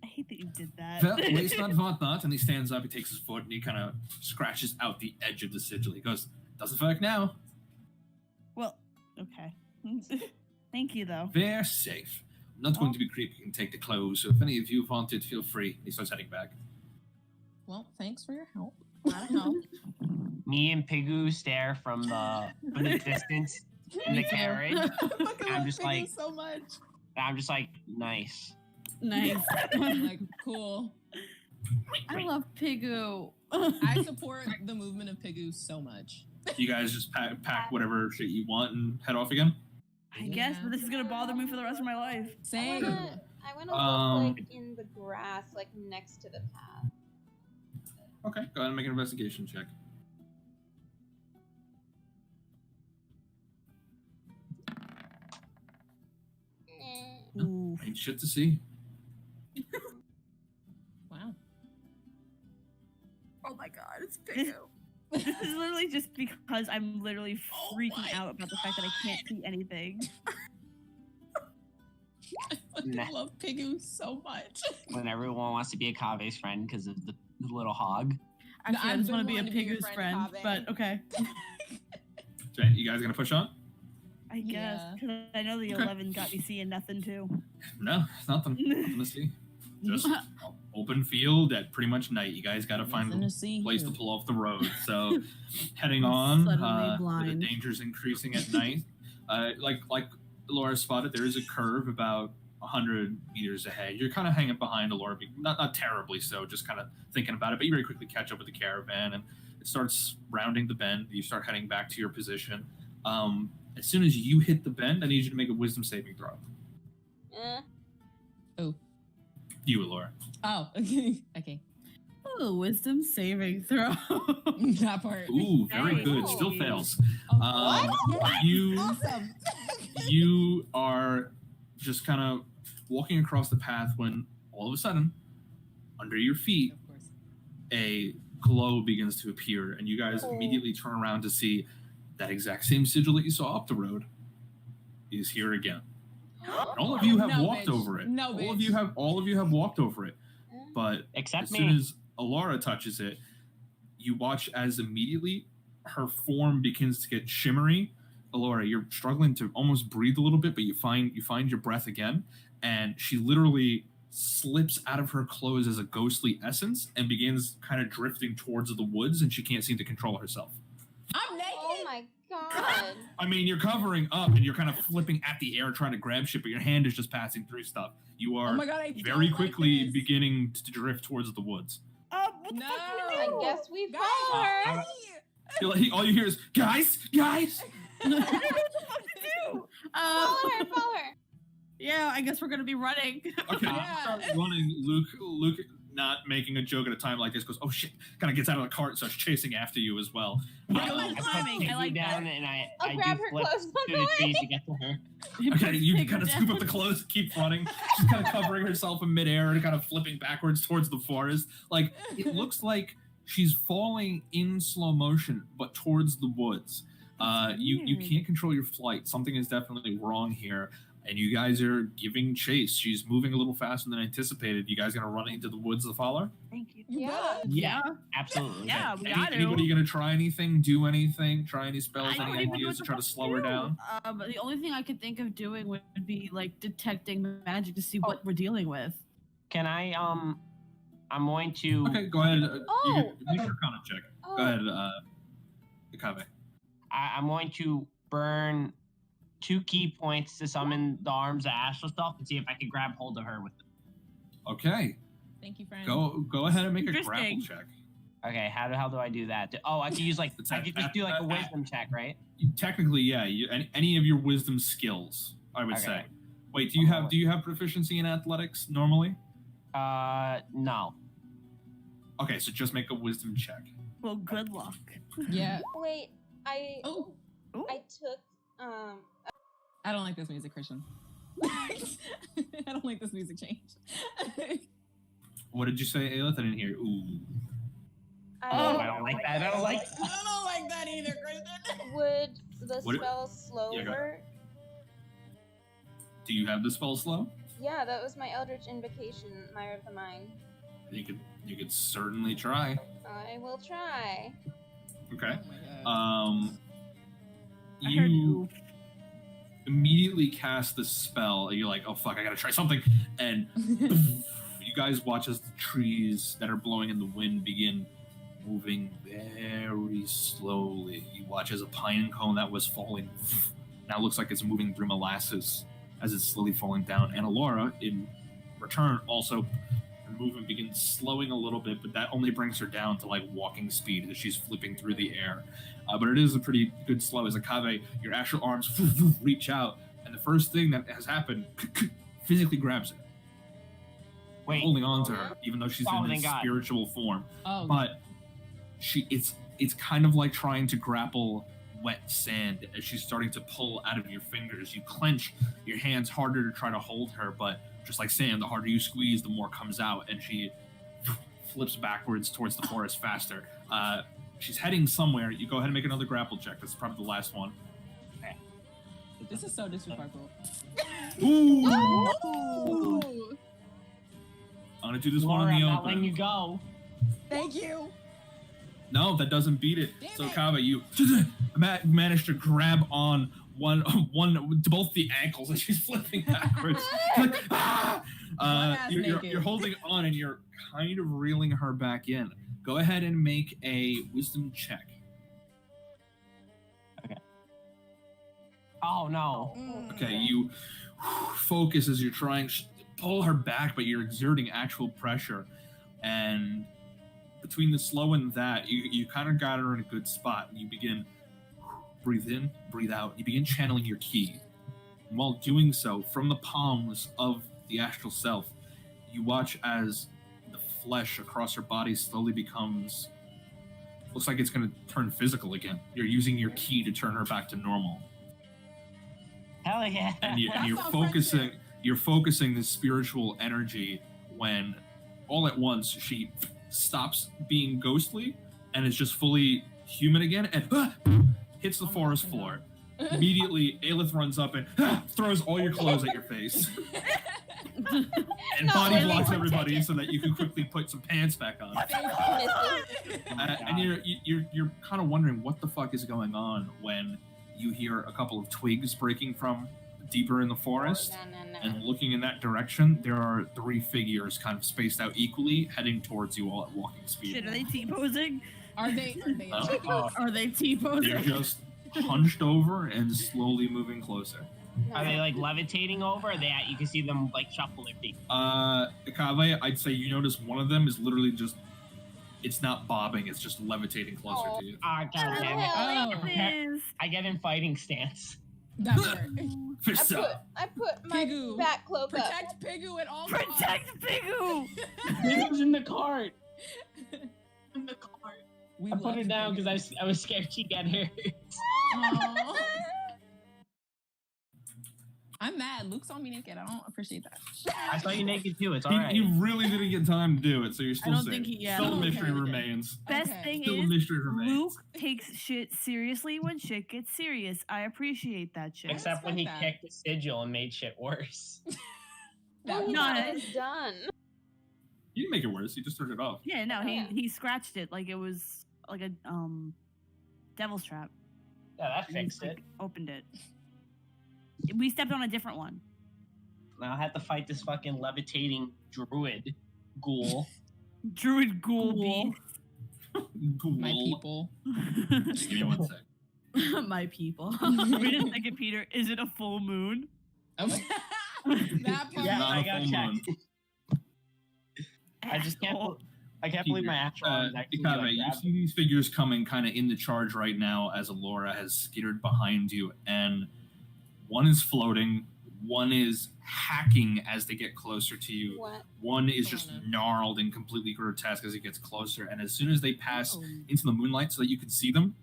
I hate that you did that. Well, waste not, want not. And he stands up, he takes his foot, and he kind of scratches out the edge of the sigil. He goes, "Doesn't work now." Well, okay. Thank you, though. Very safe. I'm not going to be creepy and take the clothes, so if any of you want it, feel free. He starts heading back. Well, thanks for your help. A lot of help. Me and Pigu stare from the distance in the carriage. I'm just like, so much. I'm just like, nice. Nice. I'm like, cool. I love Pigu. I support the movement of Pigu so much. You guys just pack whatever shit you want and head off again? I guess, but this is gonna bother me for the rest of my life. Same. I wanna look like in the grass, like next to the path. Okay, go ahead and make an investigation check. Ooh. Ain't shit to see. Wow. Oh my god, it's This- Pigu. This is literally just because I'm literally Oh freaking my out about the fact that I can't see anything. I fucking Nah. love Pigu so much. When everyone wants to be a Kave's friend because of the little hog. Actually, I I've just been want to be a wanting to be your Pigu's friend, friend, Kaveh. but okay. Okay, you guys gonna push on? I guess, Yeah. because I know the Okay. 11 got me seeing nothing too. No, nothing. Nothing to see. Just open field at pretty much night. You guys gotta find Nothing a to see place to here. pull off the road. So heading I'm on, suddenly the blind. danger's increasing at night. Like Laura spotted, there is a curve about 100 meters ahead. You're kind of hanging behind Laura, not terribly so, just kind of thinking about it, but you very quickly catch up with the caravan and it starts rounding the bend. You start heading back to your position. As soon as you hit the bend, I need you to make a wisdom saving throw. You, Laura. Oh, okay. Okay. Ooh, wisdom saving throw. That part. Ooh, very Nice. good. Still fails. Oh, You awesome. you are just kind of walking across the path when all of a sudden, under your feet, Of course. a glow begins to appear, and you guys immediately turn around to see that exact same sigil that you saw up the road is here again. And all of you have No, walked bitch. over it. No, all of bitch. you have walked over it. But Except as me. soon as Alara touches it, you watch as immediately her form begins to get shimmery. Alara, you're struggling to almost breathe a little bit, but you find your breath again, and she literally slips out of her clothes as a ghostly essence and begins kind of drifting towards the woods, and she can't seem to control herself. I'm naked. Oh my god. I mean, you're covering up and you're kind of flipping at the air trying to grab shit, but your hand is just passing through stuff. You Oh are my god, I very don't quickly like this. beginning to drift towards the woods. What No. I guess we Guys, follow her. All you hear is, guys! I don't know what the fuck to do. Follow her. Yeah, I guess we're gonna be running. Okay, Yeah. start running. Luke, not making a joke at a time like this, goes, "Oh shit!" Kind of gets out of the cart and starts chasing after you as well. Yeah, I like put climbing. I Piggy like down that. and I'll I grab do her flip clothes on through the the way. trees to get to her. Okay, you Take her kind of down. scoop up the clothes, keep running. She's kind of covering herself in midair and kind of flipping backwards towards the forest. Like, it looks like she's falling in slow motion, but towards the woods. You weird. can't control your flight. Something is definitely wrong here. And you guys are giving chase. She's moving a little faster than anticipated. You guys gonna run into the woods to follow her? Thank you. Yeah. Yeah, absolutely. Yeah, we got to. Anybody gonna try anything? Do anything? Try any spells? I don't Any even know ideas what to the try to fuck slow her do. down? But the only thing I could think of doing would be like detecting magic to see what we're dealing with. Can I I'm going to Okay, go ahead. You Oh. can make your con check. Oh. Go ahead, Akave. I'm going to burn 2 key points to summon the arms of astral stuff and see if I can grab hold of her with them. Okay, Thank you, friend. go ahead and make a grapple Interesting. check. Okay, how the hell do I do that? I could use like I could just do like a wisdom check, right? Technically, yeah. Any of your wisdom skills, I would Okay. say. Wait, do you have proficiency in athletics normally? No. Okay, so just make a wisdom check. Well, good luck. Yeah. Wait, I Oh, took I don't like this music, Christian. I don't like this music change. What did you say, Aelith? I didn't hear. Ooh. I don't like that. I don't like I don't like that either, Christian. Would the What- spell slow Yeah, go her? Do you have the spell slow? Yeah, that was my Eldritch Invocation, Mire of the Mind. You could certainly try. I will try. Okay. Oh my god. I heard You immediately cast the spell. And you're like, oh fuck, I gotta try something. And you guys watch as the trees that are blowing in the wind begin moving very slowly. You watch as a pine cone that was falling now looks like it's moving through molasses as it's slowly falling down. And Alora, in return, also her movement begins slowing a little bit, but that only brings her down to like walking speed as she's flipping through the air. But it is a pretty good slow as Akave, your astral arms reach out, and the first thing that has happened physically grabs her, Wait. holding on to her, even though she's Oh, in thank this God. spiritual form. Oh, But it's kind of like trying to grapple wet sand as she's starting to pull out of your fingers. You clench your hands harder to try to hold her, but just like sand, the harder you squeeze, the more comes out, and she flips backwards towards the forest faster. She's heading somewhere. You go ahead and make another grapple check. That's probably the last one. this is so disrespectful. Ooh! Ooh. I'm gonna do this one Laura, on I'm the not letting open. you go. Thank you. No, that doesn't beat it. Damn So it. Kava, you managed to grab on one to both the ankles as she's flipping backwards. She's like, ah! Butt-ass You're naked. holding on and you're kind of reeling her back in. Go ahead and make a wisdom check. Oh no. Okay, you focus as you're trying to pull her back, but you're exerting actual pressure. And between the slow and that, you kind of got her in a good spot. And you begin breathe in, breathe out. You begin channeling your ki. And while doing so, from the palms of the astral self, you watch as the flesh across her body slowly becomes. Looks like it's going to turn physical again. You're using your ki to turn her back to normal. Hell yeah. And you're That's all focusing friendship. you're focusing this spiritual energy when all at once she stops being ghostly and is just fully human again and hits the Oh my forest God. floor. Immediately, Aelith runs up and throws all your clothes at your face and Not body really, blocks but everybody take it. so that you can quickly put some pants back on. And you're kind of wondering what the fuck is going on when you hear a couple of twigs breaking from deeper in the forest. No. And looking in that direction, there are 3 figures kind of spaced out equally, heading towards you all at walking speed. Shit, are they T-posing? Are they? Are they They're T-posing? just hunched over and slowly moving closer. Are they like levitating over? Or you can see them like shuffle their feet. Akave, I'd say you notice one of them is literally just it's not bobbing; it's just levitating closer Oh. to you. Ah, god damn it. Oh. This. I get in fighting stance. That worked. Fist up. I put my Pigu, back cloak up. Protect Pigu at all costs. Protect Pigu! It was in the cart. In the cart. I put her down because I was scared she'd get hurt. Aw. I'm mad. Luke saw me naked. I don't appreciate that. I saw you naked too. It's He, alright. he really didn't get time to do it, so you're still don't safe. think he- yeah, Still I a don't mystery think he did. remains. Best Okay. thing Still a is, mystery remains. Luke takes shit seriously when shit gets serious. I appreciate that shit. Except when he respect that. kicked the sigil and made shit worse. That He's No, almost done. You didn't make it worse. You just turned it off. Yeah, no, Yeah. he scratched it like it was like a devil's trap. Yeah, that And he, fixed it. like, opened it. We stepped on a different one. Now I had to fight this fucking levitating druid ghoul. Druid ghoul Ghoul. Cool. My people. Just give me 1 sec. My people. Wait a second, Peter. Is it a full moon? Oh. That part. Yeah, Not I a got full checked. moon. I just can't. Oh, I can't believe my actual arm is actually Ikave, like you grabbing. see these figures coming kind of in the charge right now as Alora has skittered behind you, and one is floating, one is hacking as they get closer to you, What? one is just Oh, no. gnarled and completely grotesque as it gets closer, and as soon as they pass Oh. into the moonlight so that you can see them,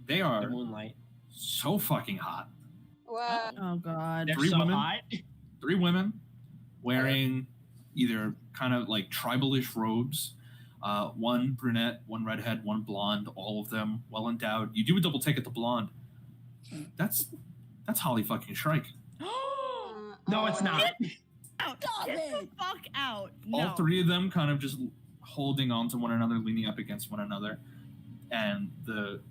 they The are moonlight. so fucking hot. What? Oh god. They're Three so women? hot. 3 women wearing either kind of like tribalish robes. One brunette, one redhead, one blonde. All of them well endowed. You do a double take at the blonde. That's Holly fucking Shrike. No, it's not. out. Stop Get the it. fuck out. All No. 3 of them kind of just holding on to one another, leaning up against one another. And the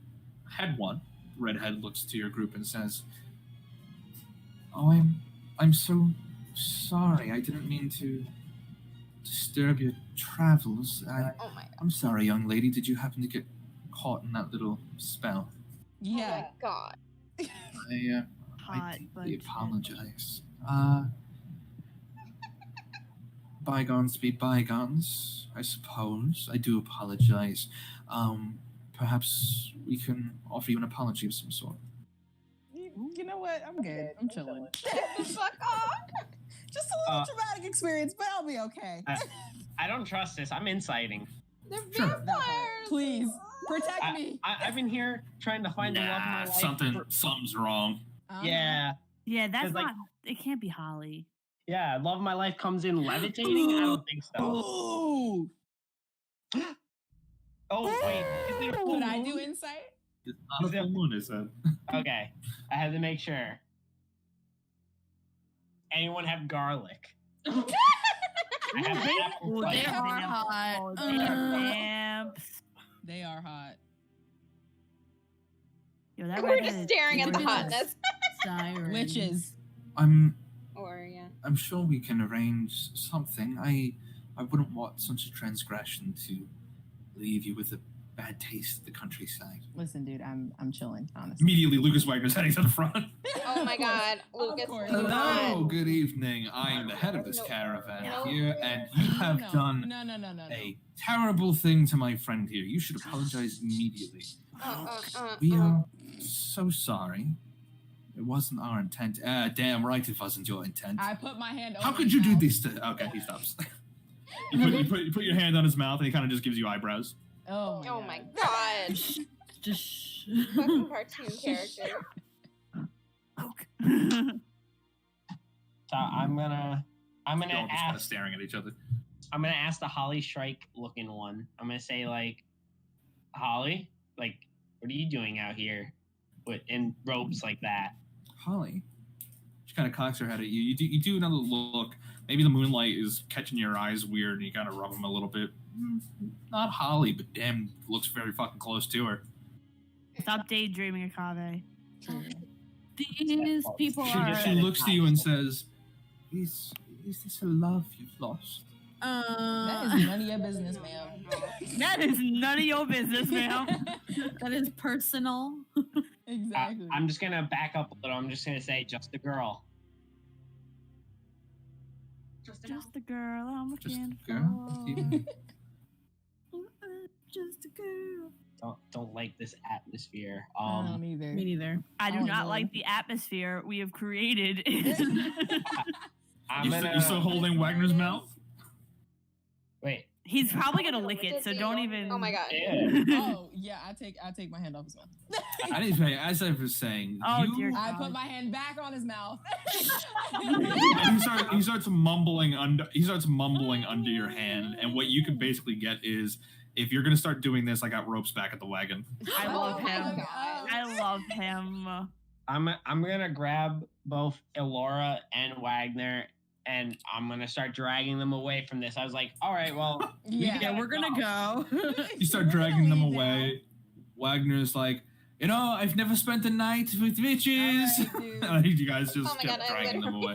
head one, redhead, looks to your group and says, "Oh, I'm so sorry. I didn't mean to disturb your travels. Oh my god. I'm sorry, young lady. Did you happen to get caught in that little spell? Oh Yeah. my god. I Hot, deeply but- apologize. Bygones be bygones, I suppose. I do apologize. Perhaps we can offer you an apology of some sort. You know what? I'm good. I'm chilling. Get the fuck off. Just a little traumatic experience, but I'll be okay. I don't trust this. I'm inciting. They're Sure. vampires. Please protect me. I've been here trying to find the love of my life. Something's wrong. Yeah, Yeah, that's 'Cause, like- not. It can't be Holly. yeah. Love of my life comes in levitating. I don't think so. Ooh. Oh wait, is there a full Could I moon? do insight? It's not a full moon, is it? Okay, I had to make sure. Anyone have garlic? I have apple Ooh, cider. They are vamps. hot. Oh, they are vamps. They are hot. Yo, that We're redhead just is staring at the gorgeous. hotness. Siren. Witches. I'm Or yeah. sure we can arrange something. I wouldn't want such a transgression to leave you with a bad taste at the countryside. Listen, dude, I'm chilling, honestly. Immediately, Lucas Wagner's heading to the front. Oh my god, Lucas. course. come Hello, on. good evening. I am the head of this No. caravan No. here, and you have no, done No. a terrible thing to my friend here. You should apologize immediately. We Uh. are so sorry. It wasn't our intent. Damn right it wasn't your intent. I put my hand over How could his you do mouth. this to... Okay, he stops. you put your hand on his mouth, and he kind of just gives you eyebrows. Oh my Oh god. my god. Just Fucking cartoon character. So I'm gonna You're all just kind of ask. staring at each other. I'm gonna ask the Holly Shrike looking one. I'm gonna say like, Holly, like, what are you doing out here, with in robes like that? Holly, she kind of cocks her head at you. You do another look. Maybe the moonlight is catching your eyes weird, and you kind of rub them a little bit. Not Holly, but damn, looks very fucking close to her. Stop daydreaming, Akave. these people She are. looks to you and says, "Is this a love you've lost?" That is none of your business, ma'am. That is none of your business, ma'am. That is personal. Exactly. I'm just gonna back up a little. I'm just gonna say, just a girl. Just the girl I'm Just looking a girl. for. just a girl. Don't like this atmosphere. I don't either. Me neither. I do Oh, not Lord. like the atmosphere we have created. I'm You still holding Wagner's mouth? Wait. He's probably gonna lick it, so Dude. don't even. Oh my god. Yeah. Oh yeah, I take my hand off his mouth. I didn't say, as I was saying, Oh, you, dear I God. put my hand back on his mouth. he starts mumbling under your hand, and what you can basically get is, if you're gonna start doing this, I got ropes back at the wagon. I Oh love my him. God. I love him. I'm gonna grab both Elora and Wagner, and I'm gonna start dragging them away from this. I was like, all right, well, Yeah, we're gonna go. You start We're gonna dragging them leave away. Wagner's like, I've never spent a night with bitches. All right, dude. You guys just Oh my kept God, I dragging them away.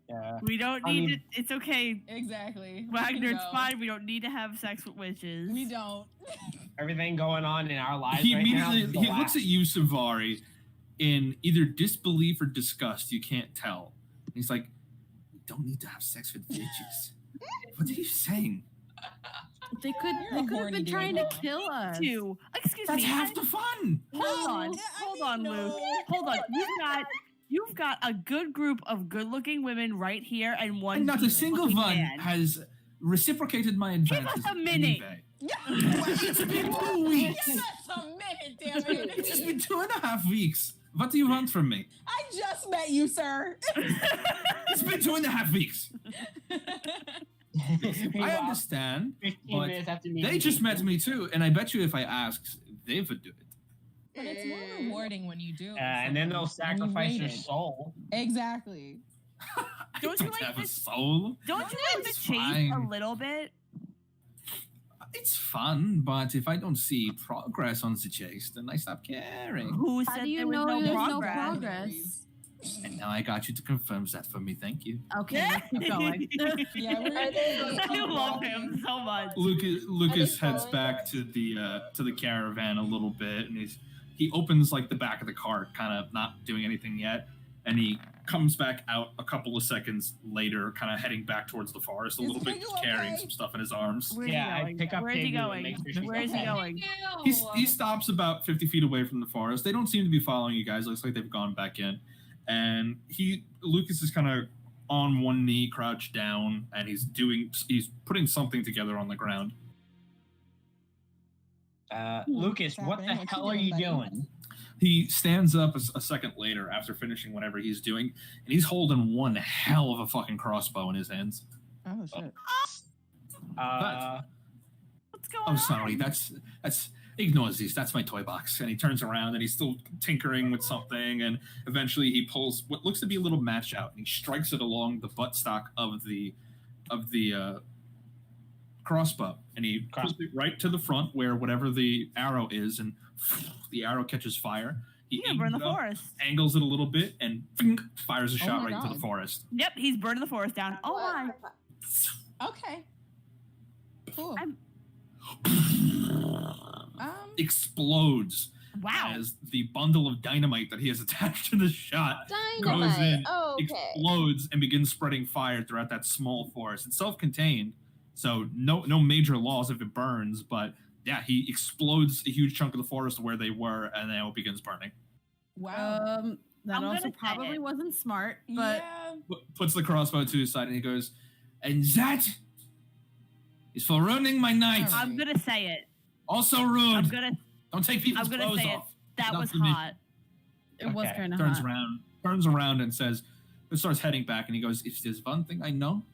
yeah. We don't I need mean- it. It's okay. Exactly. Wagner, it's No. fine. We don't need to have sex with witches. We don't. Everything going on in our lives He right now. immediately is the he looks last. at you, Savari, in either disbelief or disgust. You can't tell. He's like, "We don't need to have sex with bitches." What are you saying? They You're could a have horny been dude. trying to kill us. Two. Excuse That's me. half the fun. Hold on. Yeah, I Hold mean, on, no. Luke. Hold on. You've got a good group of good-looking women right here, and one. And not a single good-looking one man. has reciprocated my advances. us a in minute. any way. It's been 2 weeks. Give us a minute, damn it. It's just been 2.5 weeks. What do you want from me? I just met you, sir. It's been 2.5 weeks. I Meanwhile, understand. 15 but minutes after meeting They just you. met me too, and I bet you if I asked, they would do it. But it's more rewarding when you do. it And then they'll with someone you sacrifice their waited. soul. Exactly. I Don't don't you like have a this- soul. Don't you like the It's chase a fine. little bit? It's fun, but if I don't see progress on the chase, then I stop caring. Who How said do you there was know no there's no progress? progress? And now I got you to confirm that for me. Thank you. Okay, let's keep going. Yeah, we're Are they- I love him so much. Lucas heads following back us? to the caravan a little bit, and he opens like the back of the cart, kind of not doing anything yet, and he comes back out a couple of seconds later, kind of heading back towards the forest a Is little bit, Piggle carrying okay? some stuff in his arms. Where's Yeah, he I going? pick up Where's he Piggy and going? make sure she's Where is he okay. going? He stops about 50 feet away from the forest. They don't seem to be following you guys. Looks like they've gone back in. And Lucas is kind of on one knee, crouched down, and he's putting something together on the ground. Lucas, What's what the happening? What you hell are you doing, buddy? doing? He stands up a second later after finishing whatever he's doing, and he's holding one hell of a fucking crossbow in his hands. Oh shit. What's going Oh, on? sorry, that's ignores these. That's my toy box. And he turns around and he's still tinkering with something, and eventually he pulls what looks to be a little match out, and he strikes it along the buttstock of the crossbow, and he pulls it right to the front where whatever the arrow is, and the arrow catches fire. He Yeah, burn the aims it up, forest. angles it a little bit, and fires a shot my right into the God. forest. Yep, he's burning the forest down. Oh my. Okay. Cool. I'm- Explodes Wow. as the bundle of dynamite that he has attached to the shot goes in, Dynamite. Oh, okay. explodes, and begins spreading fire throughout that small forest. It's self-contained, so no major loss if it burns. But yeah, he explodes a huge chunk of the forest where they were, and then it begins burning. Wow. That I'm also gonna say probably it. wasn't smart, but yeah. Puts the crossbow to his side, and he goes, "And that is for ruining my night. All I'm gonna say it. Also I'm rude. gonna. Don't take people's I'm gonna clothes say it. off." That Not was for me. hot. it was Okay. kind of Turns hot. around, and says, and starts heading back, and he goes, "If there's one thing I know,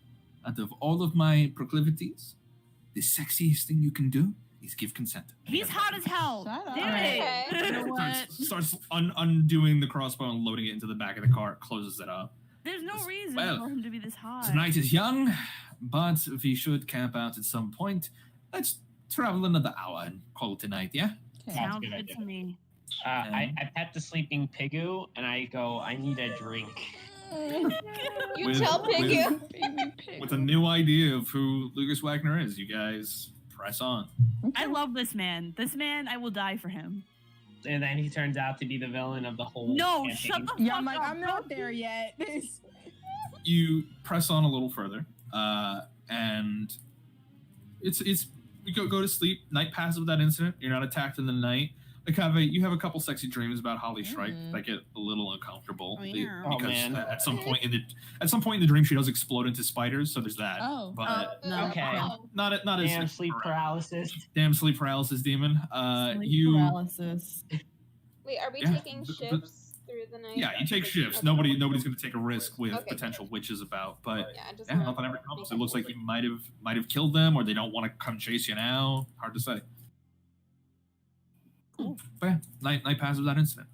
out of all of my proclivities, the sexiest thing you can do is give consent." And he He's goes hot back. as hell. Shut up. Damn Okay. it. You know what? Starts undoing the crossbow and loading it into the back of the cart, closes it up. There's no reason Well, for him to be this hot. Tonight is young, but we should camp out at some point. Let's travel another hour and call it a night, yeah? Okay. Sounds Good good idea. to me. I pet the sleeping Pigu, and I go, I need a drink. You With- tell Pigu. With a new idea of who Lucas Wagner is, you guys press on. I love this man. This man, I will die for him. And then he turns out to be the villain of the whole No, campaign. shut the Yeah, fuck I'm like, up. I'm not there yet. You press on a little further, and it's you go to sleep. Night passes without incident. You're not attacked in the night. Like you have a couple sexy dreams about Holly Shrike that get a little uncomfortable Oh, because man. at some point in the dream she does explode into spiders. So there's that. Oh. But No. Okay. not as Damn sleep paralysis. Damn sleep paralysis demon. Sleep paralysis. Wait, are we Yeah, taking shifts through the night? Yeah, you take shifts. Okay. Nobody's going to take a risk with Okay. potential witches about. But Yeah, I just yeah, wanna nothing ever make comes. it It looks like clear. you might have killed them, or they don't want to come chase you now. Hard to say. Cool. But yeah, night passes without incident.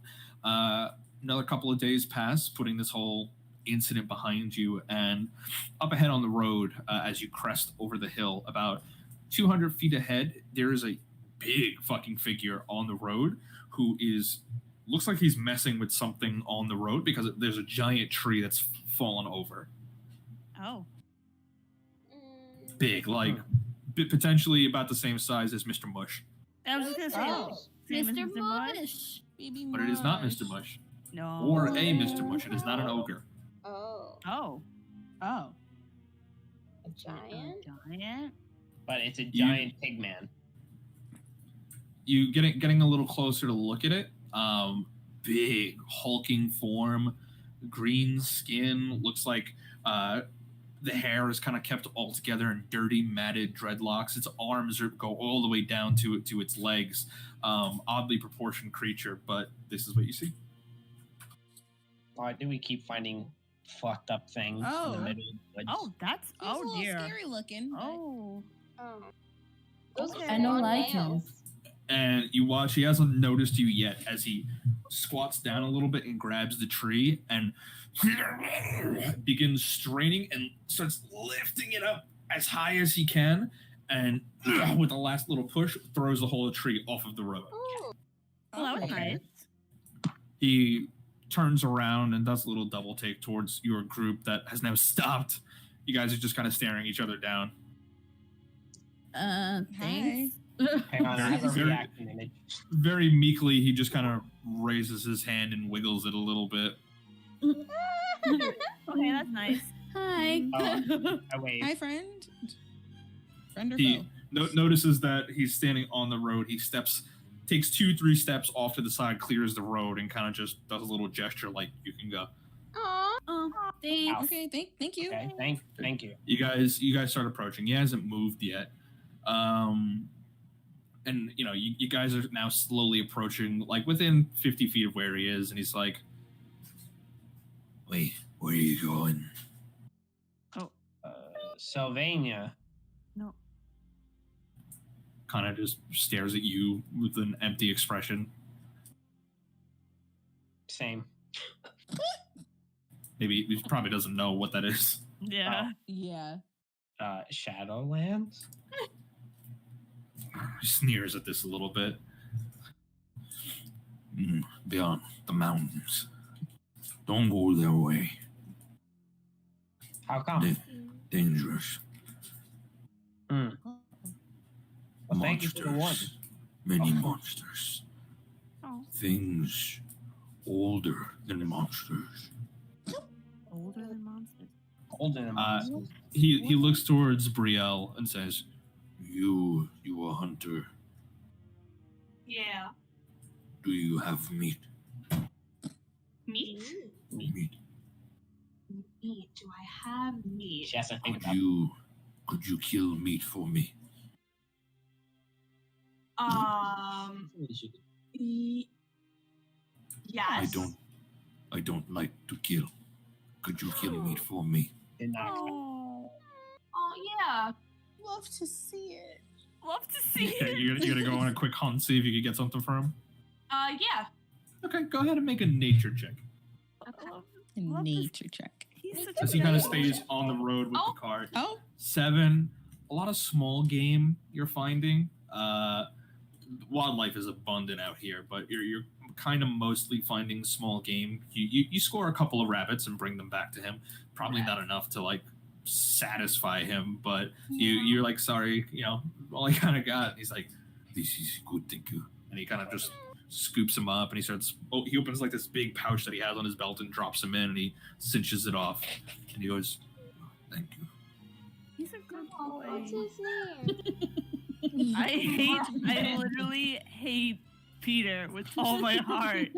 Another couple of days pass, putting this whole incident behind you, and up ahead on the road, as you crest over the hill, about 200 feet ahead, there is a big fucking figure on the road who looks like he's messing with something on the road because there's a giant tree that's fallen over. Oh. Big, like potentially about the same size as Mr. Mush. I was just gonna say. Oh. Same as Mr. Mush? Mush. Baby But it is not Mr. Mush. No. Or a Mr. Mush. It is not an ogre. Oh, Oh. Oh. a giant? Giant. But it's a giant pig man. You getting a little closer to look at it. Big hulking form, green skin, looks like the hair is kind of kept all together in dirty matted dreadlocks. Its arms go all the way down to its legs. Oddly proportioned creature, but this is what you see. Why do we keep finding fucked up things in Oh. the middle of the woods? Oh, that's. He's a Oh little dear. scary looking. but- Oh. Oh. Those Okay. are I don't long like him. nails. And you watch, he hasn't noticed you yet as he squats down a little bit and grabs the tree and begins straining and starts lifting it up as high as he can. And with the last little push, throws the whole tree off of the road. Oh, Well, that was Okay. nice. He turns around and does a little double take towards your group that has now stopped. You guys are just kind of staring each other down. Thanks. Hang on, I have a Very- reaction image. Very meekly, he just kind of raises his hand and wiggles it a little bit. Okay, that's nice. Hi. I wave. Hi, friend. Friend or He foe? notices that he's standing on the road. He takes 2-3 steps off to the side, clears the road, and kind of just does a little gesture like you can go. aw. Oh, thanks. Okay, thank you. Okay, thank you. You guys start approaching. He hasn't moved yet. And you guys are now slowly approaching, like within 50 feet of where he is, and he's like, "Wait, where are you going?" Sylvania. No. Kind of just stares at you with an empty expression. Same. Maybe he probably doesn't know what that is. Yeah. Yeah. Shadowlands? He sneers at this a little bit. Beyond the mountains. Don't go their way. How come? Dangerous. Well, thank you for the warning. Many monsters. Oh. Things older than monsters. Older than monsters. Golden monsters. He looks towards Brielle and says, You a hunter. Yeah. Do you have meat? Meat? Meat. Meat. Do I have meat? She has to think about Could you kill meat for me? Yes. I don't like to kill. Could you kill meat for me? Did not expect- Oh. Oh yeah. Love to see it. Love to see Okay, it. you're gonna go on a quick hunt, see if you can get something for him? Yeah. Okay, go ahead and make a nature check. Okay. Love this- Nature check. He's such As a he kind of nice stays boy. on the road with Oh. the cart. Oh, 7, a lot of small game you're finding. Wildlife is abundant out here, but you're kind of mostly finding small game. You score a couple of rabbits and bring them back to him. Probably not enough to like satisfy him, but you're like, sorry, all I kind of got. He's like, this is good, thank you. And he kind of just scoops him up, and he opens like this big pouch that he has on his belt and drops him in, and he cinches it off, and he goes, thank you. He's a good What's boy. his name? I literally hate Peter with all my heart.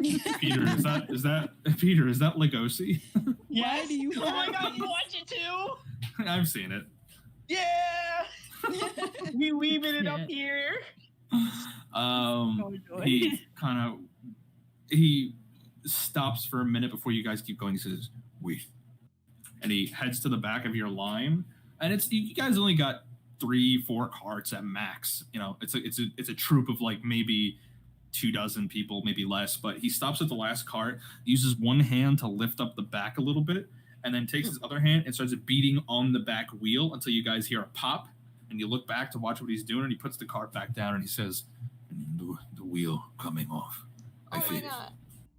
Peter, is that Peter? Is that Legosi? Yes. do you Oh my have god, these? you watch it too? I've seen it. Yeah. We weaving it up Yeah. here. So He annoyed. kind of he stops for a minute before you guys keep going. He says, "Wait," and he heads to the back of your line. And it's you guys only got 3-4 carts at max. You know, it's a troop of like maybe 24 people, maybe less. But he stops at the last cart, uses one hand to lift up the back a little bit, and then takes his other hand and starts beating on the back wheel until you guys hear a pop. And you look back to watch what he's doing, and he puts the cart back down and he says, "The wheel coming off. I Oh feel my it." god.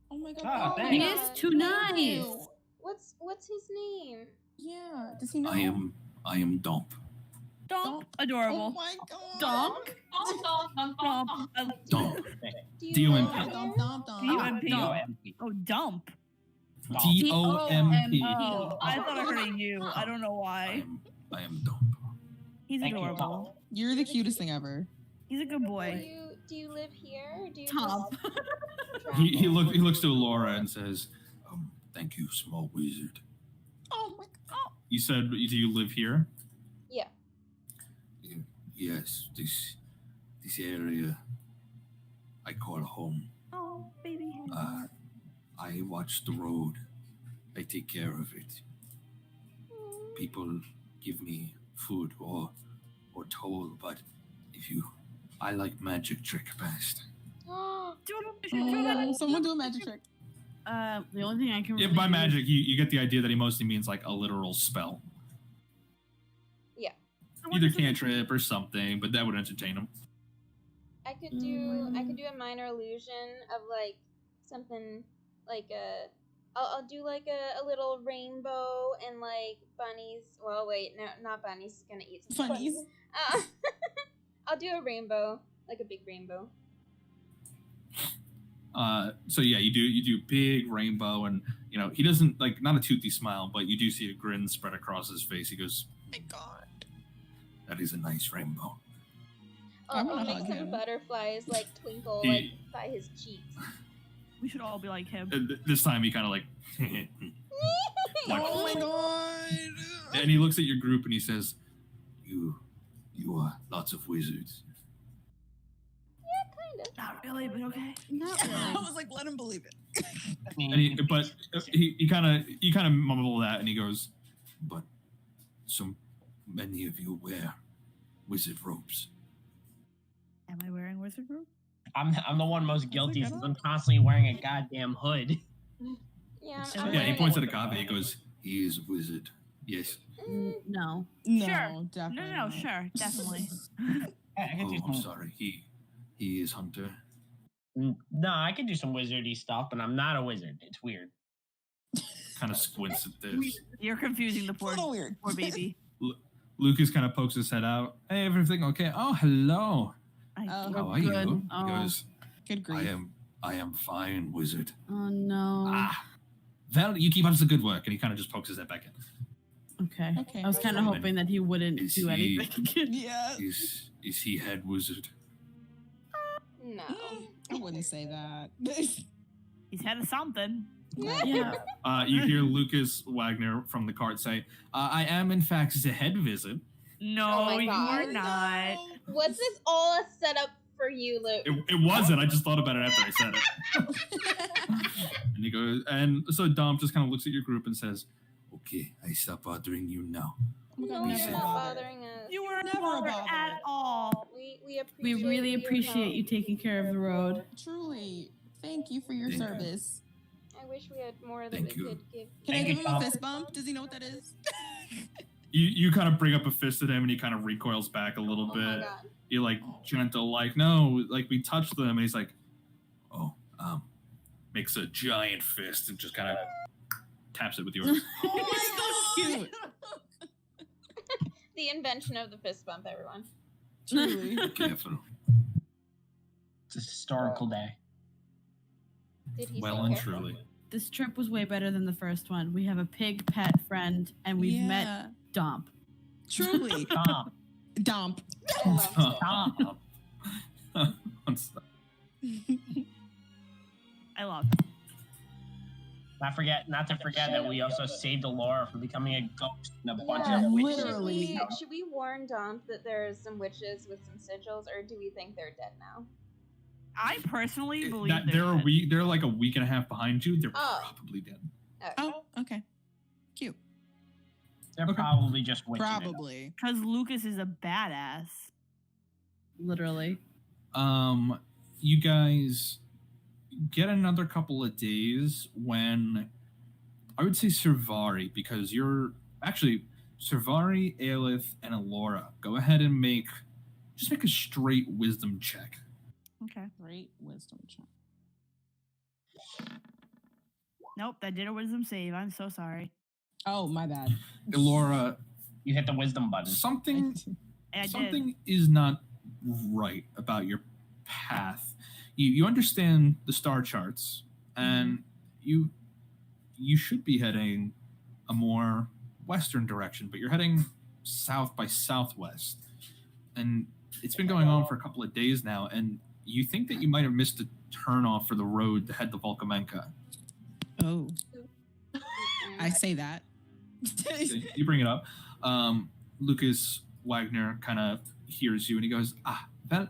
Oh my god. Ah, Oh my He thanks. is God. too Thank nice. you. What's his name? Yeah. Does he know? I am Dump. Dump. Oh Adorable. my god. Donk. Dump. Dump. Do you D-O-M-P. live here? D-U-M-P. Dump. Oh, dump. DOMP. Oh, I thought I heard a U. I don't know why. I am Dump. He's Thank you, adorable. You're the cutest thing ever. He's a good Do boy. you live here? Or do you Tom. just He travel? looks to Laura and says, "Thank you, small wizard." Oh my god. You said, "Do you live here?" Yeah. Yes, this area I call home. Oh, baby. I watch the road. I take care of it. People give me food or toll, but I like magic trick best. Oh, someone do a magic trick. The only thing I can Yeah, really by do- magic, you get the idea that he mostly means like a literal spell, either cantrip or something, but that would entertain him. I could do a minor illusion of like something like I'll do like a little rainbow and like bunnies. Well, wait, no, not bunnies. He's gonna eat some Funnies. I'll do a rainbow, like a big rainbow. So yeah, you do big rainbow, and you know he doesn't like not a toothy smile, but you do see a grin spread across his face. He goes, Oh my god. "That is a nice rainbow." I I'll wanna make hug some him. butterflies like twinkle He- like by his cheeks. We should all be like him. And this time he kind of like, Oh my god. and he looks at your group and he says, "You are lots of wizards." Kind of. Not really, but okay. Not I really. was like, let him believe it. And he kind of mumble that, and he goes, "But so many of you wear wizard robes." Am I wearing wizard robe? I'm the one most guilty I since don't- I'm constantly wearing a goddamn hood. Yeah. Yeah, I'm Yeah, he wearing points a- at Agave. He goes, "He is a wizard." Yes. No. No, Sure. definitely. No, not. sure, definitely. I can do Oh, I'm some- sorry. He is hunter. No, I can do some wizardy stuff, but I'm not a wizard. It's weird. Kind of squints at this. You're confusing the It's a poor, little weird. poor baby. Lucas kind of pokes his head out. "Hey, everything okay? Oh, hello. I Oh. How We're are you?" good. He Oh. goes, Good grief. I am fine, wizard." Oh no. Ah, well, you keep up the good work. And he kind of just pokes his head back in. Okay. Okay. I was kind of Fine. hoping that he wouldn't Is do he- anything. Yeah. Is he head wizard? No. I wouldn't say that. He's had a something. Yeah. You hear Lucas Wagner from the cart say, "I am in fact the head wizard." No, Oh my you God. are not. Was this all a setup for you, Luke? It wasn't. I just thought about it after I said it. And he goes, and so Dom just kind of looks at your group and says, "Okay, I stop bothering you now." Oh my God, No, never you're a not bother. bothering us. You were Never a never bother. at all. We appreciate We really your appreciate help. you taking care of the road. Truly. Thank you for your Thank you. service. I wish we had more that Thank we you. could give. Can I Thank give you, him a Tom. fist bump? Does he know what that is? You kind of bring up a fist at him, and he kind of recoils back a little Oh my bit. god. You're like gentle, like, "No, like we touched them," and he's like, "Oh, makes a giant fist and just kind of taps it with yours. Oh my god. The invention of the fist bump, everyone. Truly. Careful. It's a historical day. Did he Well say and careful? truly. This trip was way better than the first one. We have a pig pet friend, and we've met Yeah. Domp. Truly. Tom, Domp. Stop. Stop. I love it. Not to forget that we also saved Alora from becoming a ghost in a bunch Yeah, of witches. literally. should we warn Domp that there's some witches with some sigils, or do we think they're dead now? I personally believe That they're dead. they're like a week and a half behind you. They're Oh. probably dead. Okay. Oh, okay. Cute. They're Okay. probably just witching it up. Probably. Because Lucas is a badass. Literally. You guys get another couple of days when I would say Servari, because you're actually Servari, Aelith, and Alora. Go ahead and make a straight wisdom check. Okay. Great wisdom check. Nope, that did a wisdom save. I'm so sorry. Oh, my bad. Alora, You hit the wisdom button. something I something is not right about your path. You understand the star charts, and you should be heading a more western direction, but you're heading south by southwest, and it's been going on for a couple of days now, and you think that you might have missed a turnoff for the road to head to Volcamenka. Oh, I say that. You bring it up. Lucas Wagner kind of hears you, and he goes, well,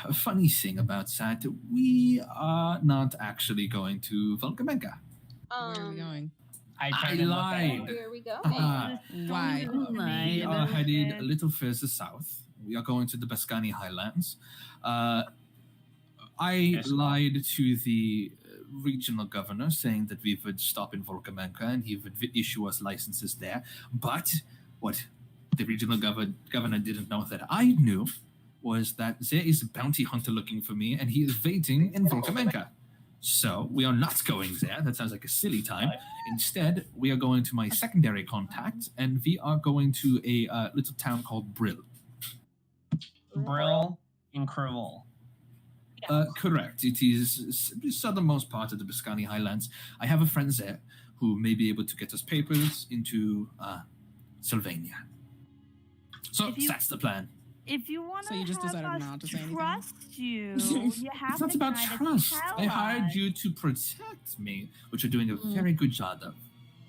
a funny thing about that, we are not actually going to Volcamenka. Where are we going? I I turned and looked at lied. him. Where are we going? Why? We are headed a little further south. We are going to the Bascani Highlands. I Yes. lied to the regional governor, saying that we would stop in Volcamenka and he would issue us licenses there. But what the regional governor didn't know that I knew was that there is a bounty hunter looking for me, and he is waiting in Volcamenka. So we are not going there. That sounds like a silly time. Instead, we are going to my secondary contact, and we are going to a little town called Brill. Brill and Crivel. Correct. It is the southernmost part of the Bascani Highlands. I have a friend there who may be able to get us papers into Sylvania. So If you- that's the plan. If you want So you just have decided us not to say anything? trust you, you have It's not to about kind of trust. tell I hired us. you to protect me, which you're doing a very good job of.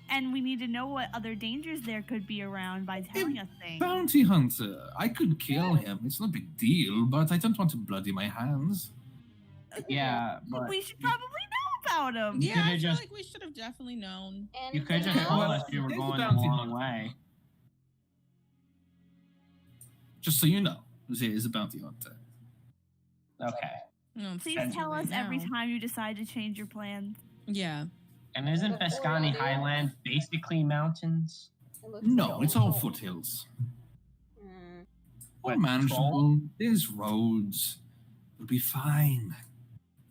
And we need to know what other dangers there could be around by telling us things. Bounty hunter. I could kill him. It's no big deal, but I don't want to bloody my hands. Yeah, but We should probably know about him. You Yeah, could've I feel just- like we should have definitely known. And you could just Okay, told well, us you were there's a going a bounty long hunter. way. Just so you know, there is a bounty hunter. Okay. No, Please That's tell right us every now. time you decide to change your plans. Yeah. And isn't Bascani Highlands basically mountains? it looks No, like it's all foothills. Hmm. All What, manageable. There's roads. We'll be fine.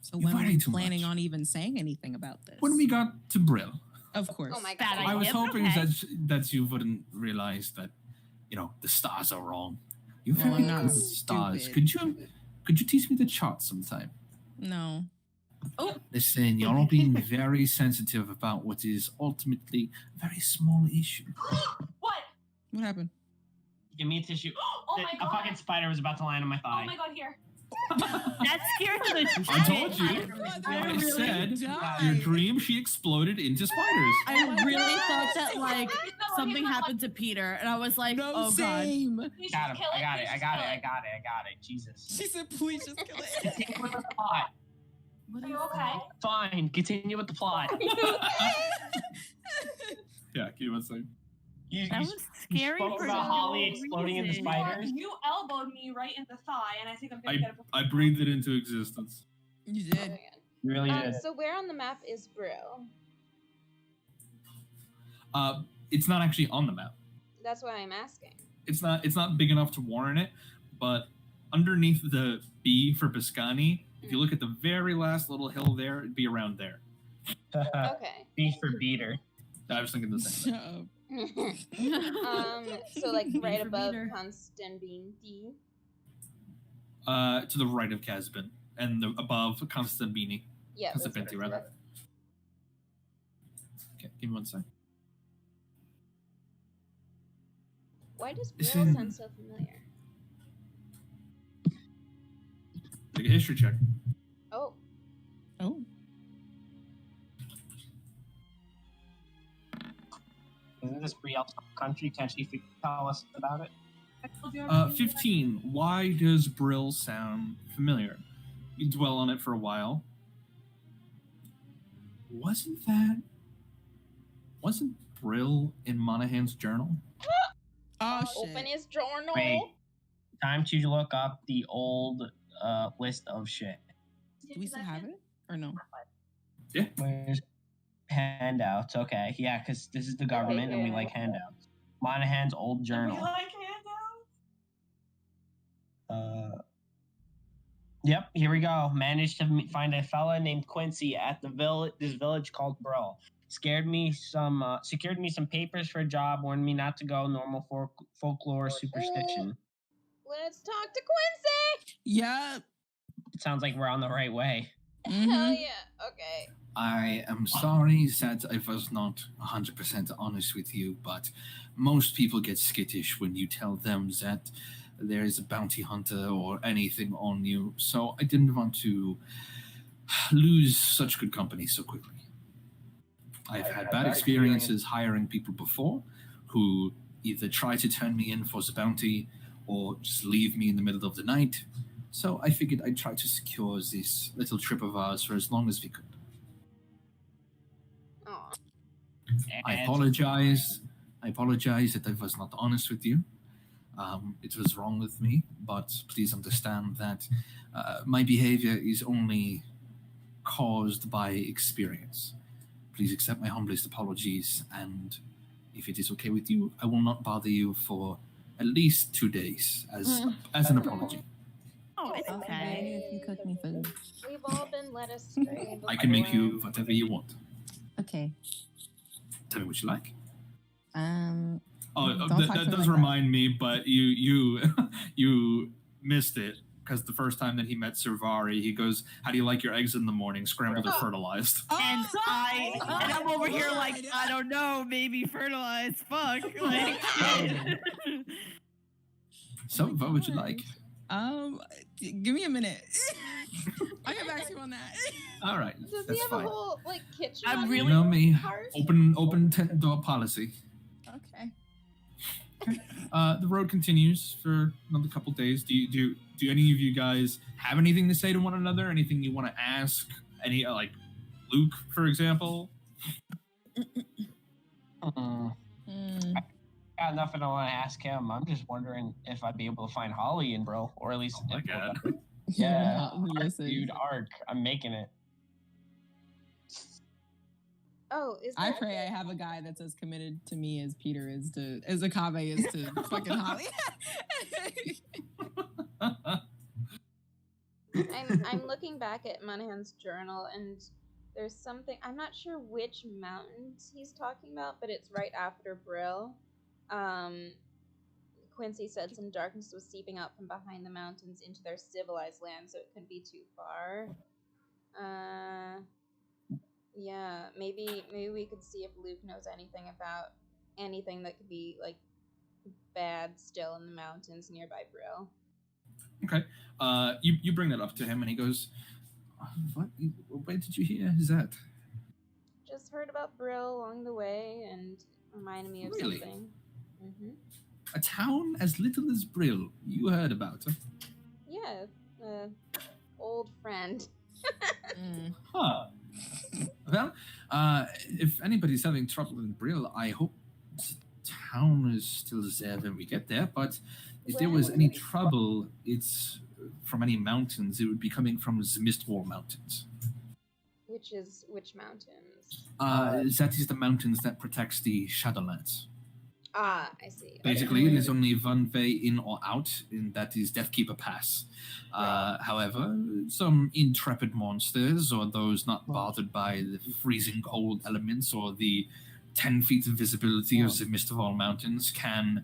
So You when are worry we too planning much. on even saying anything about this? When we got to Brill, Of course. Oh my Bad god. I was Yep, hoping okay. that you wouldn't realize that, the stars are wrong. You're Well, very I'm not good with stars. stupid. Could you teach me the chart sometime? No. Listen, you're all being very sensitive about what is ultimately a very small issue. What? What happened? Give me a tissue. Oh my A god. fucking spider was about to land on my thigh. Oh my god, here. That scares the shit. I told you. I I really said died. your dream. She exploded into spiders. I really thought that No, like he's not something like- happened to Peter, and I was like, No, oh god. same. Please Got just him. kill I got Please it. I just got kill it. I got it. I got it. Jesus. She said, please just kill it. Continue with the plot. Are you okay? Fine. Continue with the plot. Yeah, give me one second. That was scary spoke for about no Holly exploding into reason. spiders. You elbowed me right in the thigh, and I think I'm gonna get a I breathed it into existence. You Oh did. my You really god. did. So where on the map is Brill? It's not actually on the map. That's why I'm asking. It's not big enough to warrant it, but underneath the B for Biscani, if you look at the very last little hill there, it'd be around there. Okay. B for beater. I was thinking the same Shut thing. up. So like right for above Peter. Constantine D. To the right of Casbin, and above Constantini. Yeah. that's what Constantini, it rather. is. Okay, give me one second. Why does It's Brill in- sound so familiar? Take a history check. Oh, Oh. Isn't this real country? Can she tell us about it? 15. Why does Brill sound familiar? You dwell on it for a while. Wasn't Brill in Monahan's journal? Oh open shit. his journal. Wait. Time to look up the old list of shit. Do we still have it or no? Where's handouts? Okay, yeah, because this is the government and we like handouts. Monahan's old journal. Yep, here we go. Managed to find a fella named Quincy at the this village called Brill. Secured me some papers for a job. Warned me not to go. Normal folklore superstition. Let's talk to Quincy. Yep. It sounds like we're on the right way. Hell yeah. Okay. I am sorry that I was not 100% honest with you, but most people get skittish when you tell them that there is a bounty hunter or anything on you, so I didn't want to lose such good company so quickly. I've had bad experiences hiring people before who either try to turn me in for the bounty or just leave me in the middle of the night, so I figured I'd try to secure this little trip of ours for as long as we could. Aw. I apologize. I apologize that I was not honest with you. It was wrong with me, but please understand that my behavior is only caused by experience. Please accept my humblest apologies, and if it is okay with you, I will not bother you for at least 2 days as an apology. Oh, it's Okay. okay. If you cook me food. We've all been led astray. I can make before. you whatever you want. Okay. Tell me what you like. Don't That talk to me does like remind me, but you you missed it because the first time that he met Servari, he goes, "How do you like your eggs in the morning, scrambled or fertilized?" And I'm over here like, I don't know, maybe fertilized. Fuck. Like, So, what would you like? Give me a minute. I'll get back to you on that. All right, Does he that's have fine. a whole like kitchen? I'm on You really- know me, hearth? open tent door policy. Okay. The road continues for another couple days. Do any of you guys have anything to say to one another? Anything you want to ask? Any like Luke, for example? Got nothing I want to ask him. I'm just wondering if I'd be able to find Holly in Brill, or at least Oh my God. Yeah. Listen. Dude, Ark, I'm making it. Oh, is I that pray I have a guy that's as committed to me as Peter is to, as Akabe is to fucking Holly. I'm looking back at Monahan's journal, and there's something, I'm not sure which mountains he's talking about, but it's right after Brill. Quincy said some darkness was seeping out from behind the mountains into their civilized land, so it couldn't be too far. Yeah, maybe we could see if Luke knows anything about anything that could be like bad still in the mountains nearby Brill. Okay. You bring that up to him, and he goes, "What? Where did you hear that?" Just heard about Brill along the way and reminded me of Really? something. Mm-hmm. A town as little as Brill. You heard about her. Yeah, old friend. Huh. Well, if anybody's having trouble in Brill, I hope the town is still there when we get there. But if there was any trouble, it's from any mountains. It would be coming from the Mistwall Mountains. Which mountains? That is the mountains that protects the Shadowlands. Ah, I see. Basically, there's only one way in or out, and that is Deathkeeper Pass. However, some intrepid monsters, or those not bothered by the freezing cold elements or the 10 feet of visibility of the Mist of All Mountains, can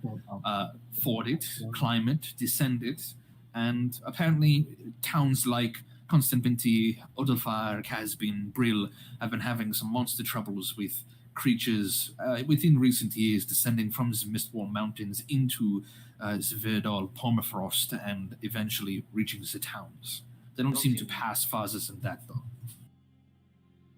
ford it, climb it, descend it, and apparently towns like Constantine, Odilfar, Casbin, Brill have been having some monster troubles with creatures within recent years descending from the Mistwall Mountains into the Verdal permafrost and eventually reaching the towns. They don't seem to pass farther than that, though.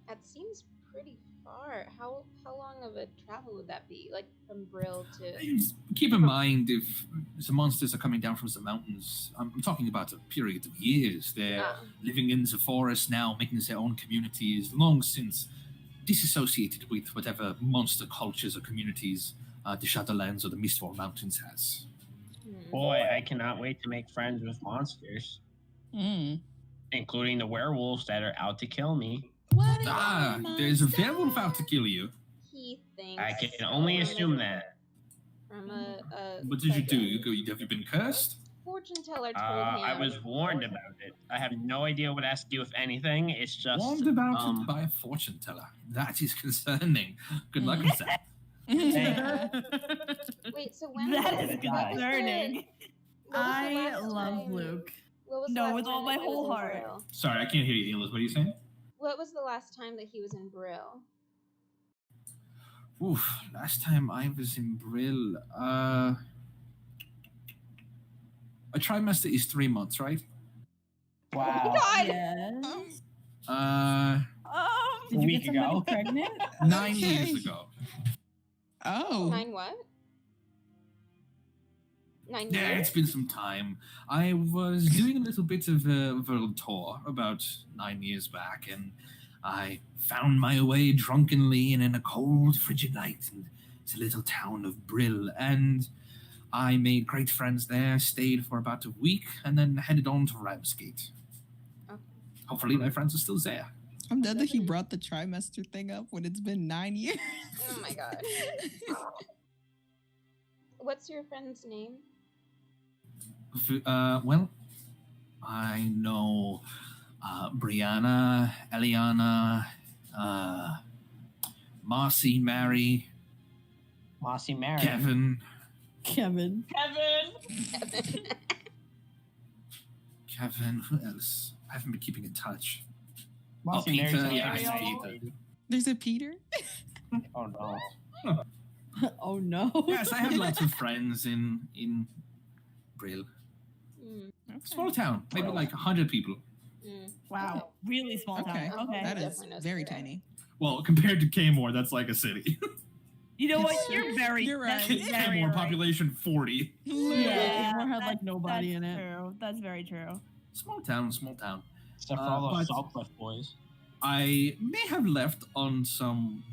That seems pretty far. How long of a travel would that be? Like from Brill to. Keep in mind, if the monsters are coming down from the mountains, I'm talking about a period of years. They're living in the forest now, making their own communities, long since disassociated with whatever monster cultures or communities the Shadowlands or the Mistfall Mountains has. Boy, I cannot wait to make friends with monsters, including the werewolves that are out to kill me. What? There's a werewolf out to kill you. He thinks. I can only assume that. From a What did you do? Have you been cursed? Fortune teller told him. I was warned about it. I have no idea what it has to do with anything. It's just Warned about it by a fortune teller. That is concerning. Good luck with that. Wait, so when That was, is what was concerning. what was the I last love time- Luke. What was the No, last with time all my that he was whole in heart. Brill? Sorry, I can't hear you, Elis. What are you saying? What was the last time that he was in Brill? Oof, last time I was in Brill, a trimester is 3 months, right? wow. God! Yes. Did A you week get somebody ago. pregnant? 9 years ago. Oh. 9 what? 9 Yeah, years? it's been some time. I was doing a little bit of a world tour about 9 years back, and I found my way drunkenly and in a cold, frigid night in the little town of Brill, and I made great friends there, stayed for about a week, and then headed on to Ramsgate. Okay. Hopefully my friends are still there. I'm dead that he brought the trimester thing up when it's been 9 years. Oh my god. What's your friend's name? Well, I know Brianna, Eliana, Marcy, Mary, Mossy Mary. Kevin. Kevin. Kevin, who else? I haven't been keeping in touch. Mossy Peter, Mary's yeah, nice it's name. Peter. There's a Peter? Oh no. Oh no. Yes, I have lots of friends in Brill. Mm, Small town, maybe like 100 people. mm. Wow. Really small Okay. town. Okay. That is Definitely knows very where that tiny. Well, compared to Kaymore, that's like a city. You know what? You're very. You're that's right. very Kaymore right. population 40. Yeah, Kaymore had, like, nobody that's in it. True. That's very true. Small town, small town. Except for all those but- Saltcliff boys. I may have left on some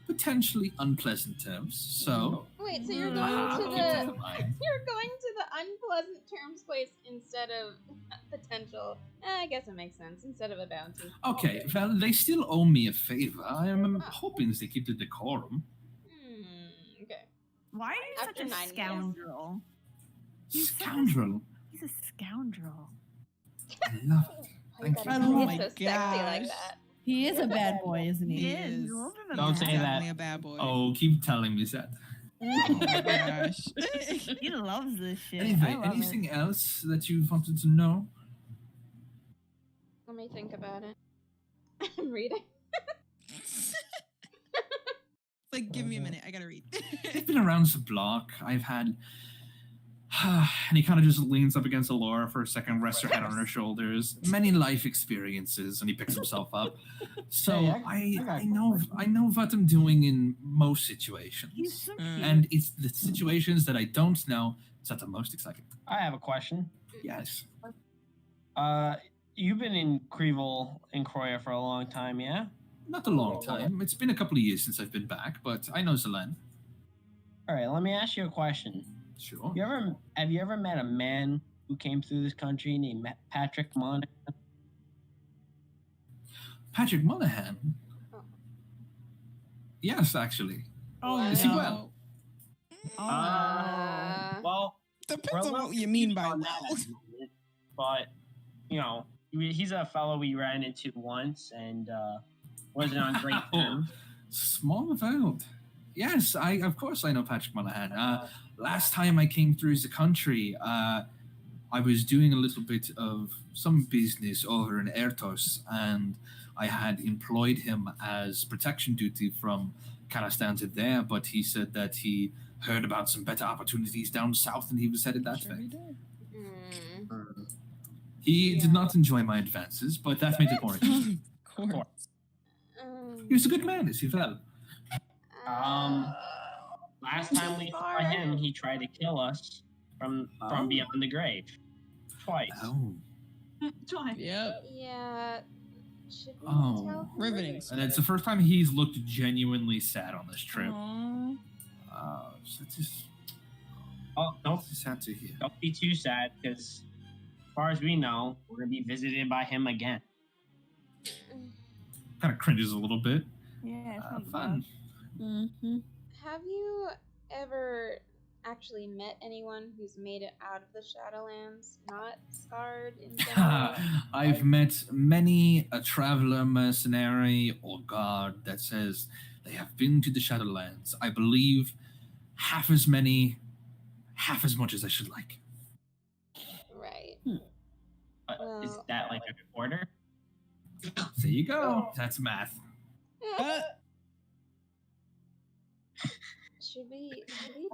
potentially unpleasant terms, so Wait, so you're Mm. going keep to that the in mind. you're going to the unpleasant terms place instead of potential. I guess it makes sense instead of a bounty. Okay, well, they still owe me a favor. I am hoping they keep the decorum. Okay. Why are you After such 9 a years. scoundrel? He's such a- Scoundrel. He's a scoundrel. I love it. Why you Thank gotta you. say Oh it my so sexy like gosh. that? He is a bad boy, isn't He he? He is. is. A little bit of a Don't bad say guy. that. Definitely a bad boy. Oh, keep telling me that. Oh my gosh. He loves this shit. I Anyway, love anything it. else that you wanted to know? Let me think about it. I'm reading. It's like, give me a minute. I gotta read. I've been around the block. I've had. And he kind of just leans up against Alora for a second, rests her head on her shoulders. Many life experiences, and he picks himself up. So Hey, I got I know what I'm doing in most situations, He's so Mm. cute. and it's the situations that I don't know that I'm most excited. I have a question. Yes, You've been in Creeville and Croya for a long time, yeah? not a long time. It's been a couple of years since I've been back, but I know Zelen. All right, let me ask you a question. Sure. Have you ever met a man who came through this country named Patrick Monahan? Patrick Monahan. Oh. Yes, actually. Oh, Is he no. well? Well, Depends on we're what you mean by on that well. at the moment, but you know, he's a fellow we ran into once and wasn't on great terms. Small world. Yes, of course I know Patrick Monahan. Last time I came through the country, I was doing a little bit of some business over in Ertos, and I had employed him as protection duty from kind of stands it there, but he said that he heard about some better opportunities down south and he was headed that way. Mm. He did not enjoy my advances, but that made it more interesting. Of course. He was a good man, as he fell. Last time we saw him, he tried to kill us from beyond the grave. Twice. Oh. Twice. Yep. Yeah. Should we Oh. tell him? Riveting. And it's the first time he's looked genuinely sad on this trip. Aw. So it's just, Oh, don't it's sad to hear. be too sad, because as far as we know, we're gonna be visited by him again. Kind of cringes a little bit. Yeah, it's not Fun. Mm-hmm. Have you ever actually met anyone who's made it out of the Shadowlands, not scarred in general? I've met many a traveler, mercenary, or guard that says they have been to the Shadowlands. I believe half as many, half as much as I should like. Right. Is Well- that like a quarter? There you go. That's math. Should we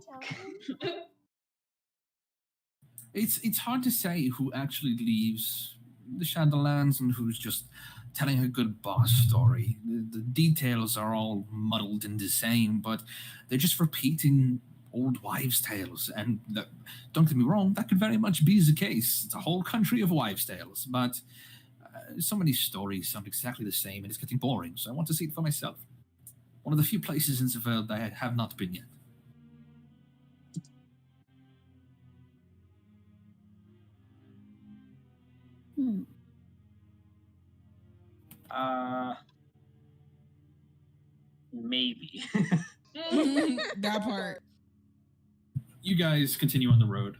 tell him? It's hard to say who actually leaves the Shadowlands and who's just telling a good boss story. The details are all muddled and the same, but they're just repeating old wives' tales. And don't get me wrong, that could very much be the case. It's a whole country of wives' tales, but so many stories sound exactly the same, and it's getting boring. So I want to see it for myself. One of the few places in the world that I have not been yet. Maybe. That part. You guys continue on the road,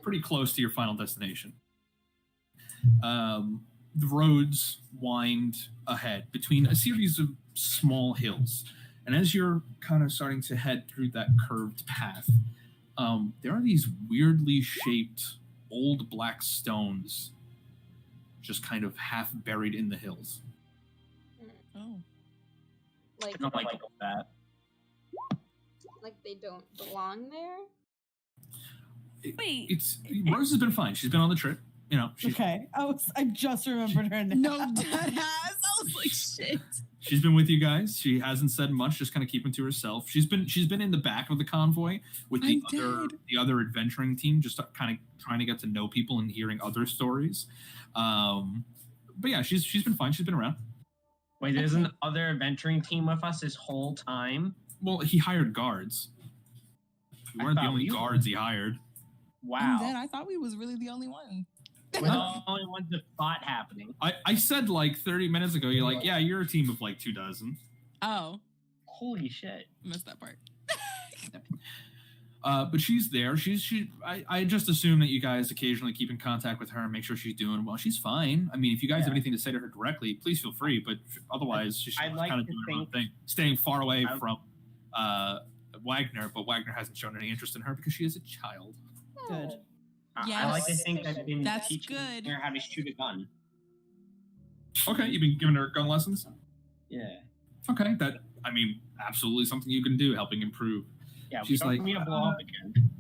pretty close to your final destination. The roads wind ahead between a series of small hills. And as you're kind of starting to head through that curved path, there are these weirdly shaped old black stones just kind of half buried in the hills. Oh. Like, I don't like that. like they don't belong there? Wait. It's Rose has been fine. She's been on the trip. You know, she's, Okay, I just remembered her name. No, dead ass. I was like, shit. she's been with you guys. She hasn't said much, just kind of keeping to herself. She's been in the back of the convoy with the other adventuring team, just kind of trying to get to know people and hearing other stories. But yeah, she's been fine. She's been around. Wait, there's an other adventuring team with us this whole time? Well, he hired guards. We I weren't the thought only we were. guards he hired. And Wow. then I thought we was really the only one. We're the only ones that thought happening. I said like 30 minutes ago, you're like, yeah, you're a team of like 24. Oh, Holy shit. missed that part. But she's there. I just assume that you guys occasionally keep in contact with her and make sure she's doing well. She's fine. I mean, if you guys have anything to say to her directly, please feel free. But otherwise, she's I'd like kind of to doing her own think- thing, staying far away from Wagner. But Wagner hasn't shown any interest in her because she is a child. Good. I like to Yes. think I've been That's teaching good. her how to shoot a gun. Okay, you've been giving her gun lessons. Yeah. Okay, that I mean, absolutely something you can do, helping improve. Yeah, She's we don't like, need to blow up again.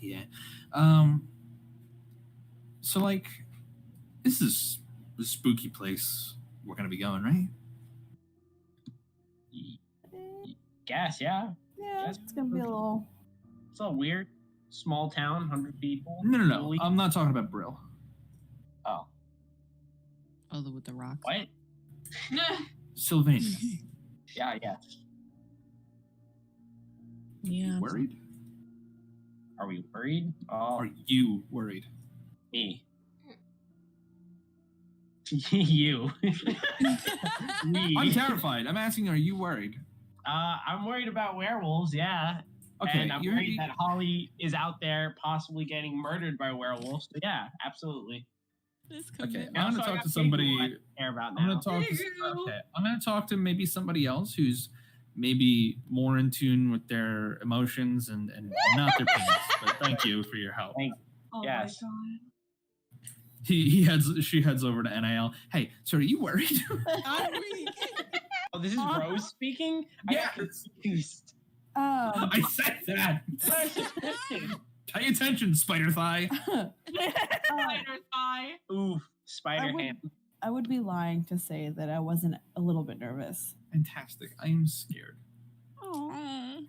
Yeah. So like, this is the spooky place we're gonna be going, right? Guess, yeah. Yeah, Yes. it's gonna be a little. It's a weird small town, 100 people. No. Holy- I'm not talking about Brill. Oh. Oh, with the rock. What? Sylvania. Yeah. Yeah. Worried? Are we worried? Oh, Are you worried? me. You. Me. I'm terrified. I'm asking, are you worried? I'm worried about werewolves, yeah. Okay, And I'm worried that Holly is out there possibly getting murdered by werewolves. So yeah, absolutely. This Okay, commitment. I'm Also, gonna I talk got to people somebody. I care about I'm now. gonna talk to. I'm gonna talk to maybe somebody else who's maybe more in tune with their emotions and not their penis. But thank you for your help. Oh Yes. my god. She heads over to NIL. Hey, so are you worried? I'm weak. Oh, this is Rose speaking? Yeah. I got confused. I said that. Pay attention, Spider Thigh. Spider thigh. Ooh, spider would- ham. I would be lying to say that I wasn't a little bit nervous. Fantastic. I am scared. Oh,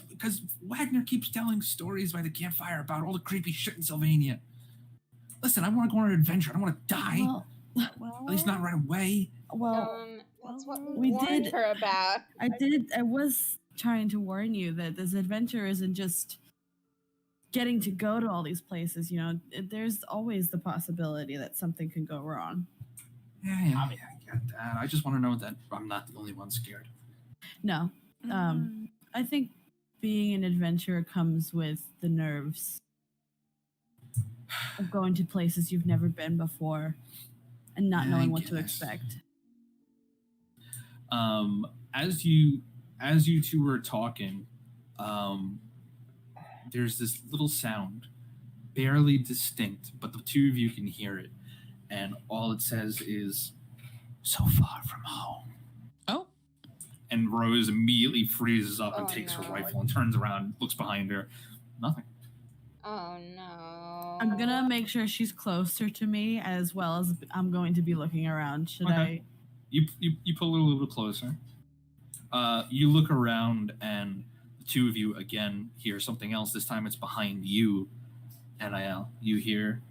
Because Wagner keeps telling stories by the campfire about all the creepy shit in Sylvania. Listen, I want to go on an adventure. I don't want to die. well, At least not right away. Well, That's what we we warned did- her about. I was trying to warn you that this adventure isn't just getting to go to all these places. You know, there's always the possibility that something could go wrong. Yeah, I get that. I just want to know that I'm not the only one scared. No, I think being an adventurer comes with the nerves of going to places you've never been before and not Yeah, knowing I what to guess. expect. As you two were talking, there's this little sound, barely distinct, but the two of you can hear it, and all it says is, "So far from home." Oh. And Rose immediately freezes up and Oh, takes her no. rifle and turns around, looks behind her. Nothing. Oh no. I'm gonna make sure she's closer to me as well as I'm going to be looking around. Should Okay. You pull her a little bit closer. You look around, and the two of you again hear something else. This time it's behind you, NIL. You hear,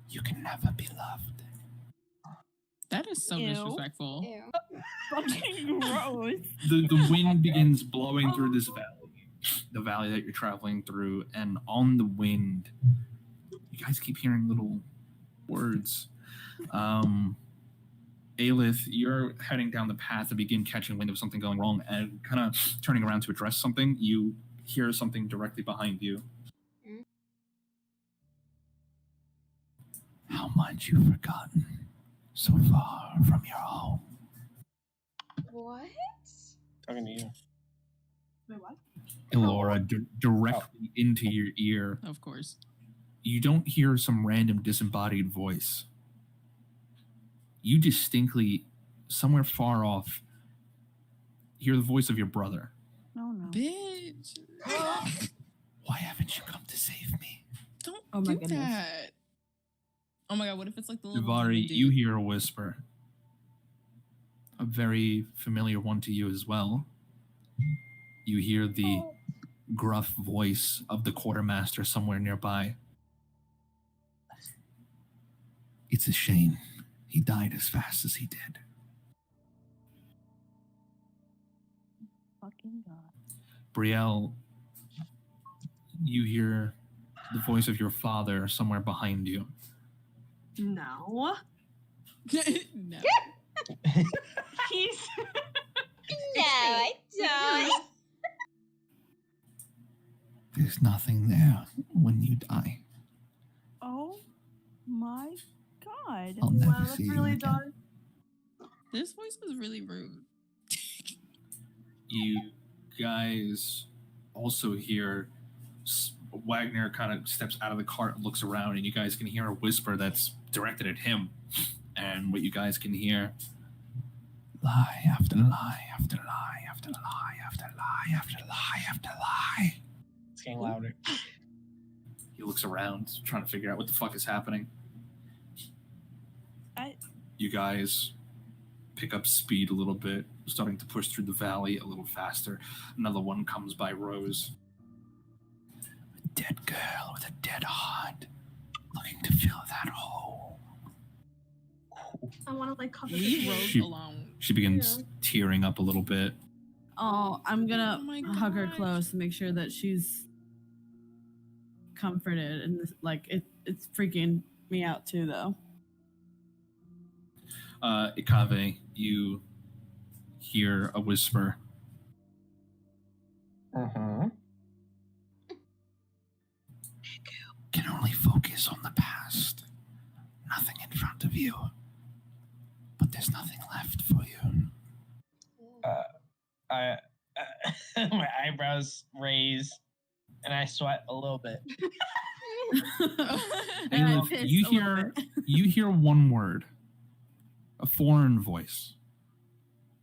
"You can never be loved." That is so Ew. disrespectful. Ew. Fucking gross. The wind begins blowing through this valley, the valley that you're traveling through, and on the wind, you guys keep hearing little words. Aelith, you're heading down the path to begin catching wind of something going wrong, and kind of turning around to address something. You hear something directly behind you. Mm. How might you forgotten? So far from your home. What? Talking to you. Wait, what? Elora, directly into your ear. Of course. You don't hear some random disembodied voice. You distinctly, somewhere far off, hear the voice of your brother. No, no. Bitch. Why haven't you come to save me? Don't Oh my do goodness. that. Oh my god, what if it's like the little Duvari, demon you dude? hear a whisper. A very familiar one to you as well. You hear the gruff voice of the quartermaster somewhere nearby. It's a shame he died as fast as he did. Fucking God. Brielle, you hear the voice of your father somewhere behind you. No. No. He's. No, I don't. There's nothing there when you die. Oh my God. I'll never Wow, that's see you really again. dark. This voice was really rude. You guys also hear Wagner kind of steps out of the cart and looks around, and you guys can hear a whisper that's directed at him. And what you guys can hear, lie after lie after lie after lie after lie after lie after lie. It's getting louder. He looks around, trying to figure out what the fuck is happening. You guys pick up speed a little bit, starting to push through the valley a little faster. Another one comes by Rose. A dead girl with a dead heart, looking to fill that hole. I want to like cover Leave the Rose She- alone. She begins tearing up a little bit. Oh, I'm gonna Oh my hug her gosh. close and make sure that she's comforted, and like it's freaking me out too, though. Ikave, you hear a whisper. Mm-hmm. Can only focus on the past. Nothing in front of you. But there's nothing left for you. My eyebrows raise, and I sweat a little bit. And I Aelith, piss you a little hear bit. you hear one word. A foreign voice.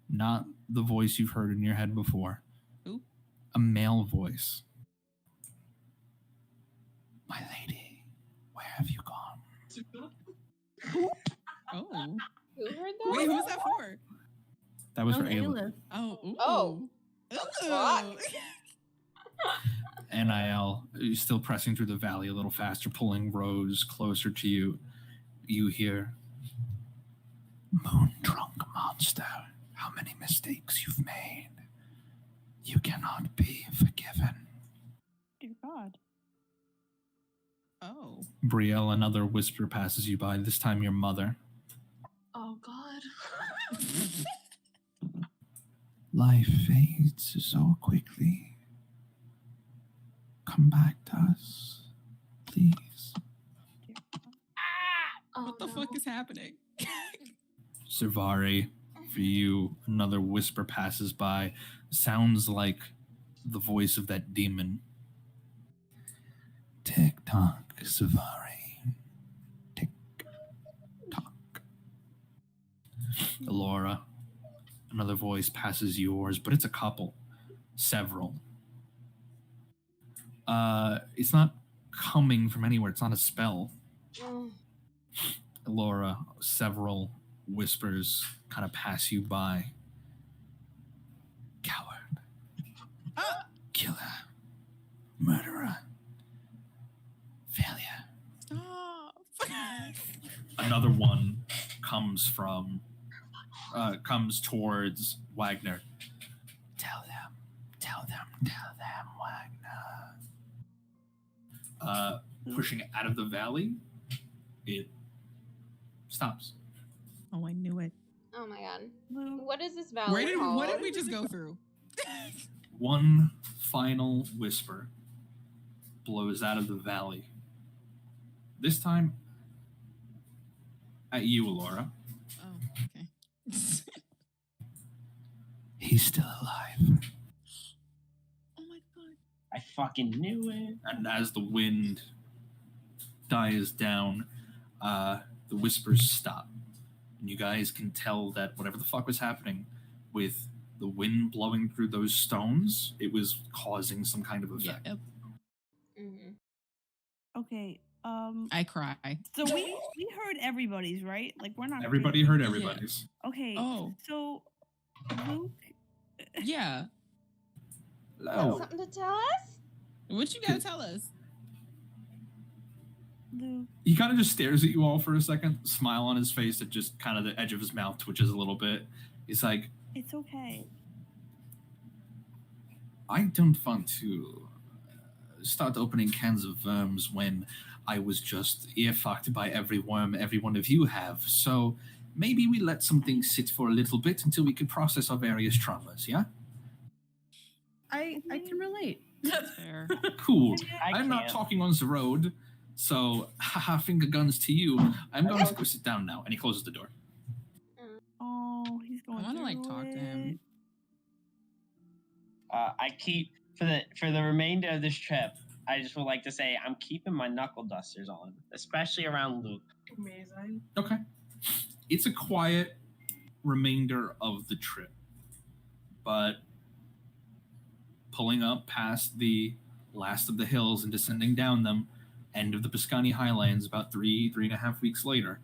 Not the voice you've heard in your head before. Who? A male voice. My lady, where have you gone? Oh. Who heard that? Wait, who's that for? That was Oh, for Ayla. Ayla. Oh. Ooh. Oh. Ooh. NIL, you're still pressing through the valley a little faster, pulling Rose closer to you. You hear, Moon-drunk monster, how many mistakes you've made. You cannot be forgiven. Dear God. Oh. Brielle, another whisper passes you by, this time your mother. Oh God. Life fades so quickly. Come back to us, please. Oh, What the fuck is happening? Servari, for you, another whisper passes by. Sounds like the voice of that demon. Tick tock, Servari. Tick tock. Elora, another voice passes yours, but it's a couple. Several. It's not coming from anywhere. It's not a spell. Mm. Elora, several whispers kind of pass you by. Coward. Killer. Murderer. Failure. Stop. Another one comes towards Wagner. Tell them, Wagner. Pushing it out of the valley, it stops. Oh, I knew it. Oh my god. Luke. What is this valley called? What did we just go through? One final whisper blows out of the valley. This time at you, Elora. Oh, okay. He's still alive. Oh my God. I fucking knew it. And as the wind dies down, the whispers stop. And you guys can tell that whatever the fuck was happening with the wind blowing through those stones, it was causing some kind of effect. Yep. Mm-hmm. Okay. I cry. So we heard everybody's, right? Like we're not. Everybody heard everybody's. Okay. Oh. So Luke. Yeah. Hello. Something to tell us? What you gotta tell us? Luke. He kind of just stares at you all for a second, smile on his face that just kind of the edge of his mouth twitches a little bit. He's like, It's okay. I don't want to start opening cans of worms when I was just ear-fucked by every worm every one of you have. So maybe we let some things sit for a little bit until we can process our various traumas, yeah? I can relate. That's fair. Cool. I I'm not can't. talking on the road, so haha, finger guns to you. I'm going to go sit down now. And he closes the door. Oh, he's going. I want to like through talk to it. him. I keep for the remainder of this trip. I just would like to say I'm keeping my knuckle dusters on, especially around Luke. Amazing. Okay. It's a quiet remainder of the trip. But pulling up past the last of the hills and descending down them, end of the Piscani Highlands, about 3.5 weeks later,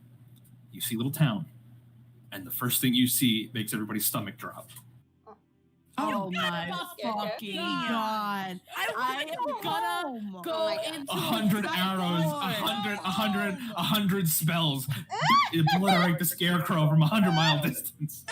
you see a little town. And the first thing you see makes everybody's stomach drop. Oh my Yeah, fucking yeah. god! I am gonna home. go Oh my God. into 100 arrows, 100 spells, obliterate the scarecrow from 100-mile distance.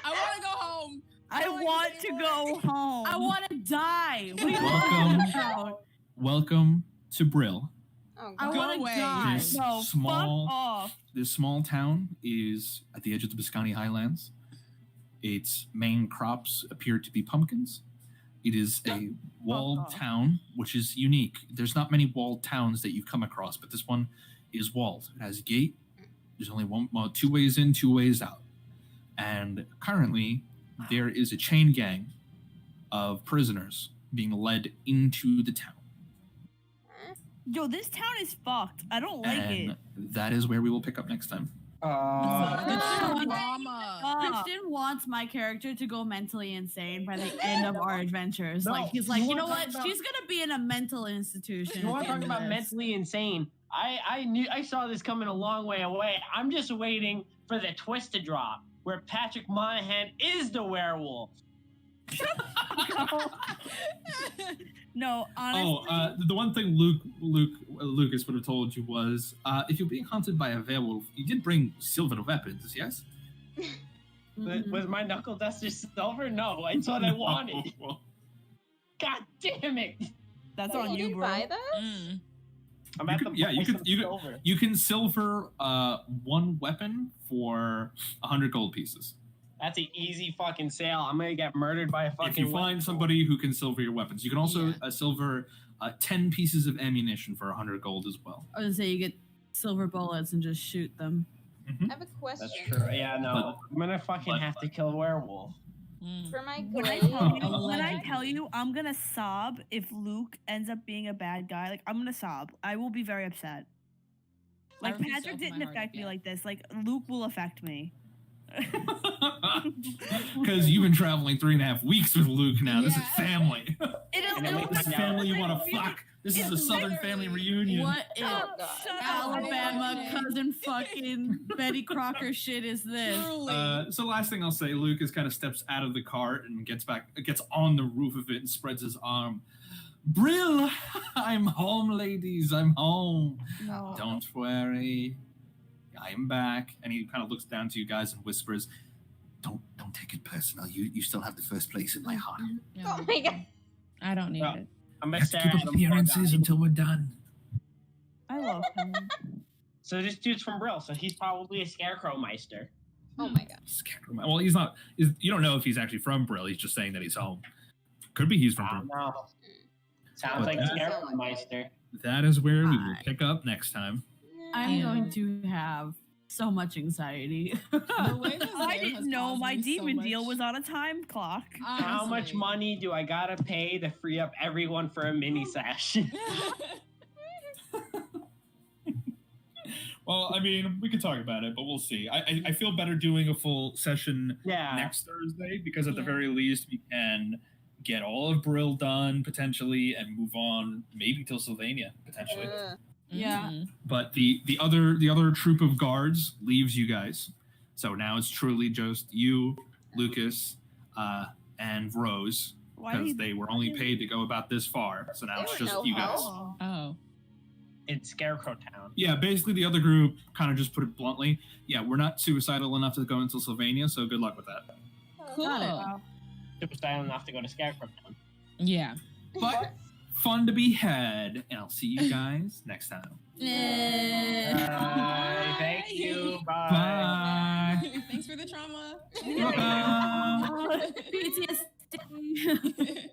I want to go home. I want to go home. I want to die. What are you Welcome. talking about? Welcome to Brill. Oh I god. Go want to away. die. This No, small- fuck off. This small town is at the edge of the Biscayne Highlands. Its main crops appear to be pumpkins. It is a walled off. town, which is unique. There's not many walled towns that you've come across, but this one is walled. It has a gate. There's only two ways in, 2 ways out. And currently, there is a chain gang of prisoners being led into the town. Yo, this town is fucked. I don't like And it. that is where we will pick up next time. Christian wants my character to go mentally insane by the end of our adventures. No, Like he's like, you you know wanna what? talk about- She's gonna be in a mental institution. You want at to the talk end about of this. mentally insane? I saw this coming a long way away. I'm just waiting for the twist to drop where Patrick Monahan is the werewolf. No, honestly. The one thing Lucas would have told you was, if you're being hunted by a werewolf, you did bring silver weapons, yes? Mhm. Was my knuckle duster silver? No, it's what I wanted. God damn it! That's Wait, on you you, didn't bro. buy those? Mm. I'm You at could- the yeah, you price could- of you could- silver. You can silver one weapon for 100 gold pieces. That's an easy fucking sale. I'm gonna get murdered by a fucking. If you find werewolf. somebody who can silver your weapons, you can also Yeah. silver 10 pieces of ammunition for 100 gold as well. I was gonna say you get silver bullets and just shoot them. I have a question. That's true. Yeah, no, I'm gonna fucking have to kill a werewolf. Mm. For my When I, glaive, tell you, I'm gonna sob if Luke ends up being a bad guy. Like, I'm gonna sob. I will be very upset. I Like, refuse to Patrick open my didn't heart affect me again. like this. Like, Luke will affect me. Because you've been traveling 3.5 weeks with Luke now. This is Yeah. family. And then we This find out- family you want to fuck. This is a Southern family reunion. What Oh, God. Shut Alabama Alabama. cousin fucking Betty Crocker shit is this? Truly. So last thing I'll say, Lucas kind of steps out of the cart and gets on the roof of it and spreads his arm. Brill, I'm home, ladies. I'm home. No. Don't worry, I am back. And he kind of looks down to you guys and whispers, "Don't take it personal. You still have the first place in my heart. Yeah. Oh my god. I don't need Well, it. I'm We gonna have to stare keep at him. appearances until we're done." I love him. So this dude's from Brill, so he's probably a scarecrow meister. Oh my god. Well, he's not. You don't know if he's actually from Brill. He's just saying that he's home. Could be he's from I don't Brill. know. Sounds But like that- scarecrow meister. That is where we will pick up next time. I'm Yeah. going to have so much anxiety. The way this I game has didn't know caused my me so demon deal much- was on a time clock. How much Honestly. money do I gotta pay to free up everyone for a mini sesh? Well, I mean, we could talk about it, but we'll see. I feel better doing a full session Yeah. next Thursday because at the Yeah. very least we can get all of Brill done potentially and move on maybe till Sylvania potentially. Yeah. Mhm. But the other troop of guards leaves you guys, so now it's truly just you, Lucas, and Rose Why because did they were only paid to go about this far. So now They it's were just no you guys. help. Oh. It's Scarecrow Town. Yeah, basically the other group kind of just put it bluntly. Yeah, we're not suicidal enough to go until Sylvania, so good luck with that. Cool. Wow. Super silent enough to go to Scarecrow Town. Yeah. But fun to be had, and I'll see you guys next time. Bye. Thank you. Bye. Bye. Thanks for the trauma. Welcome. PTSD.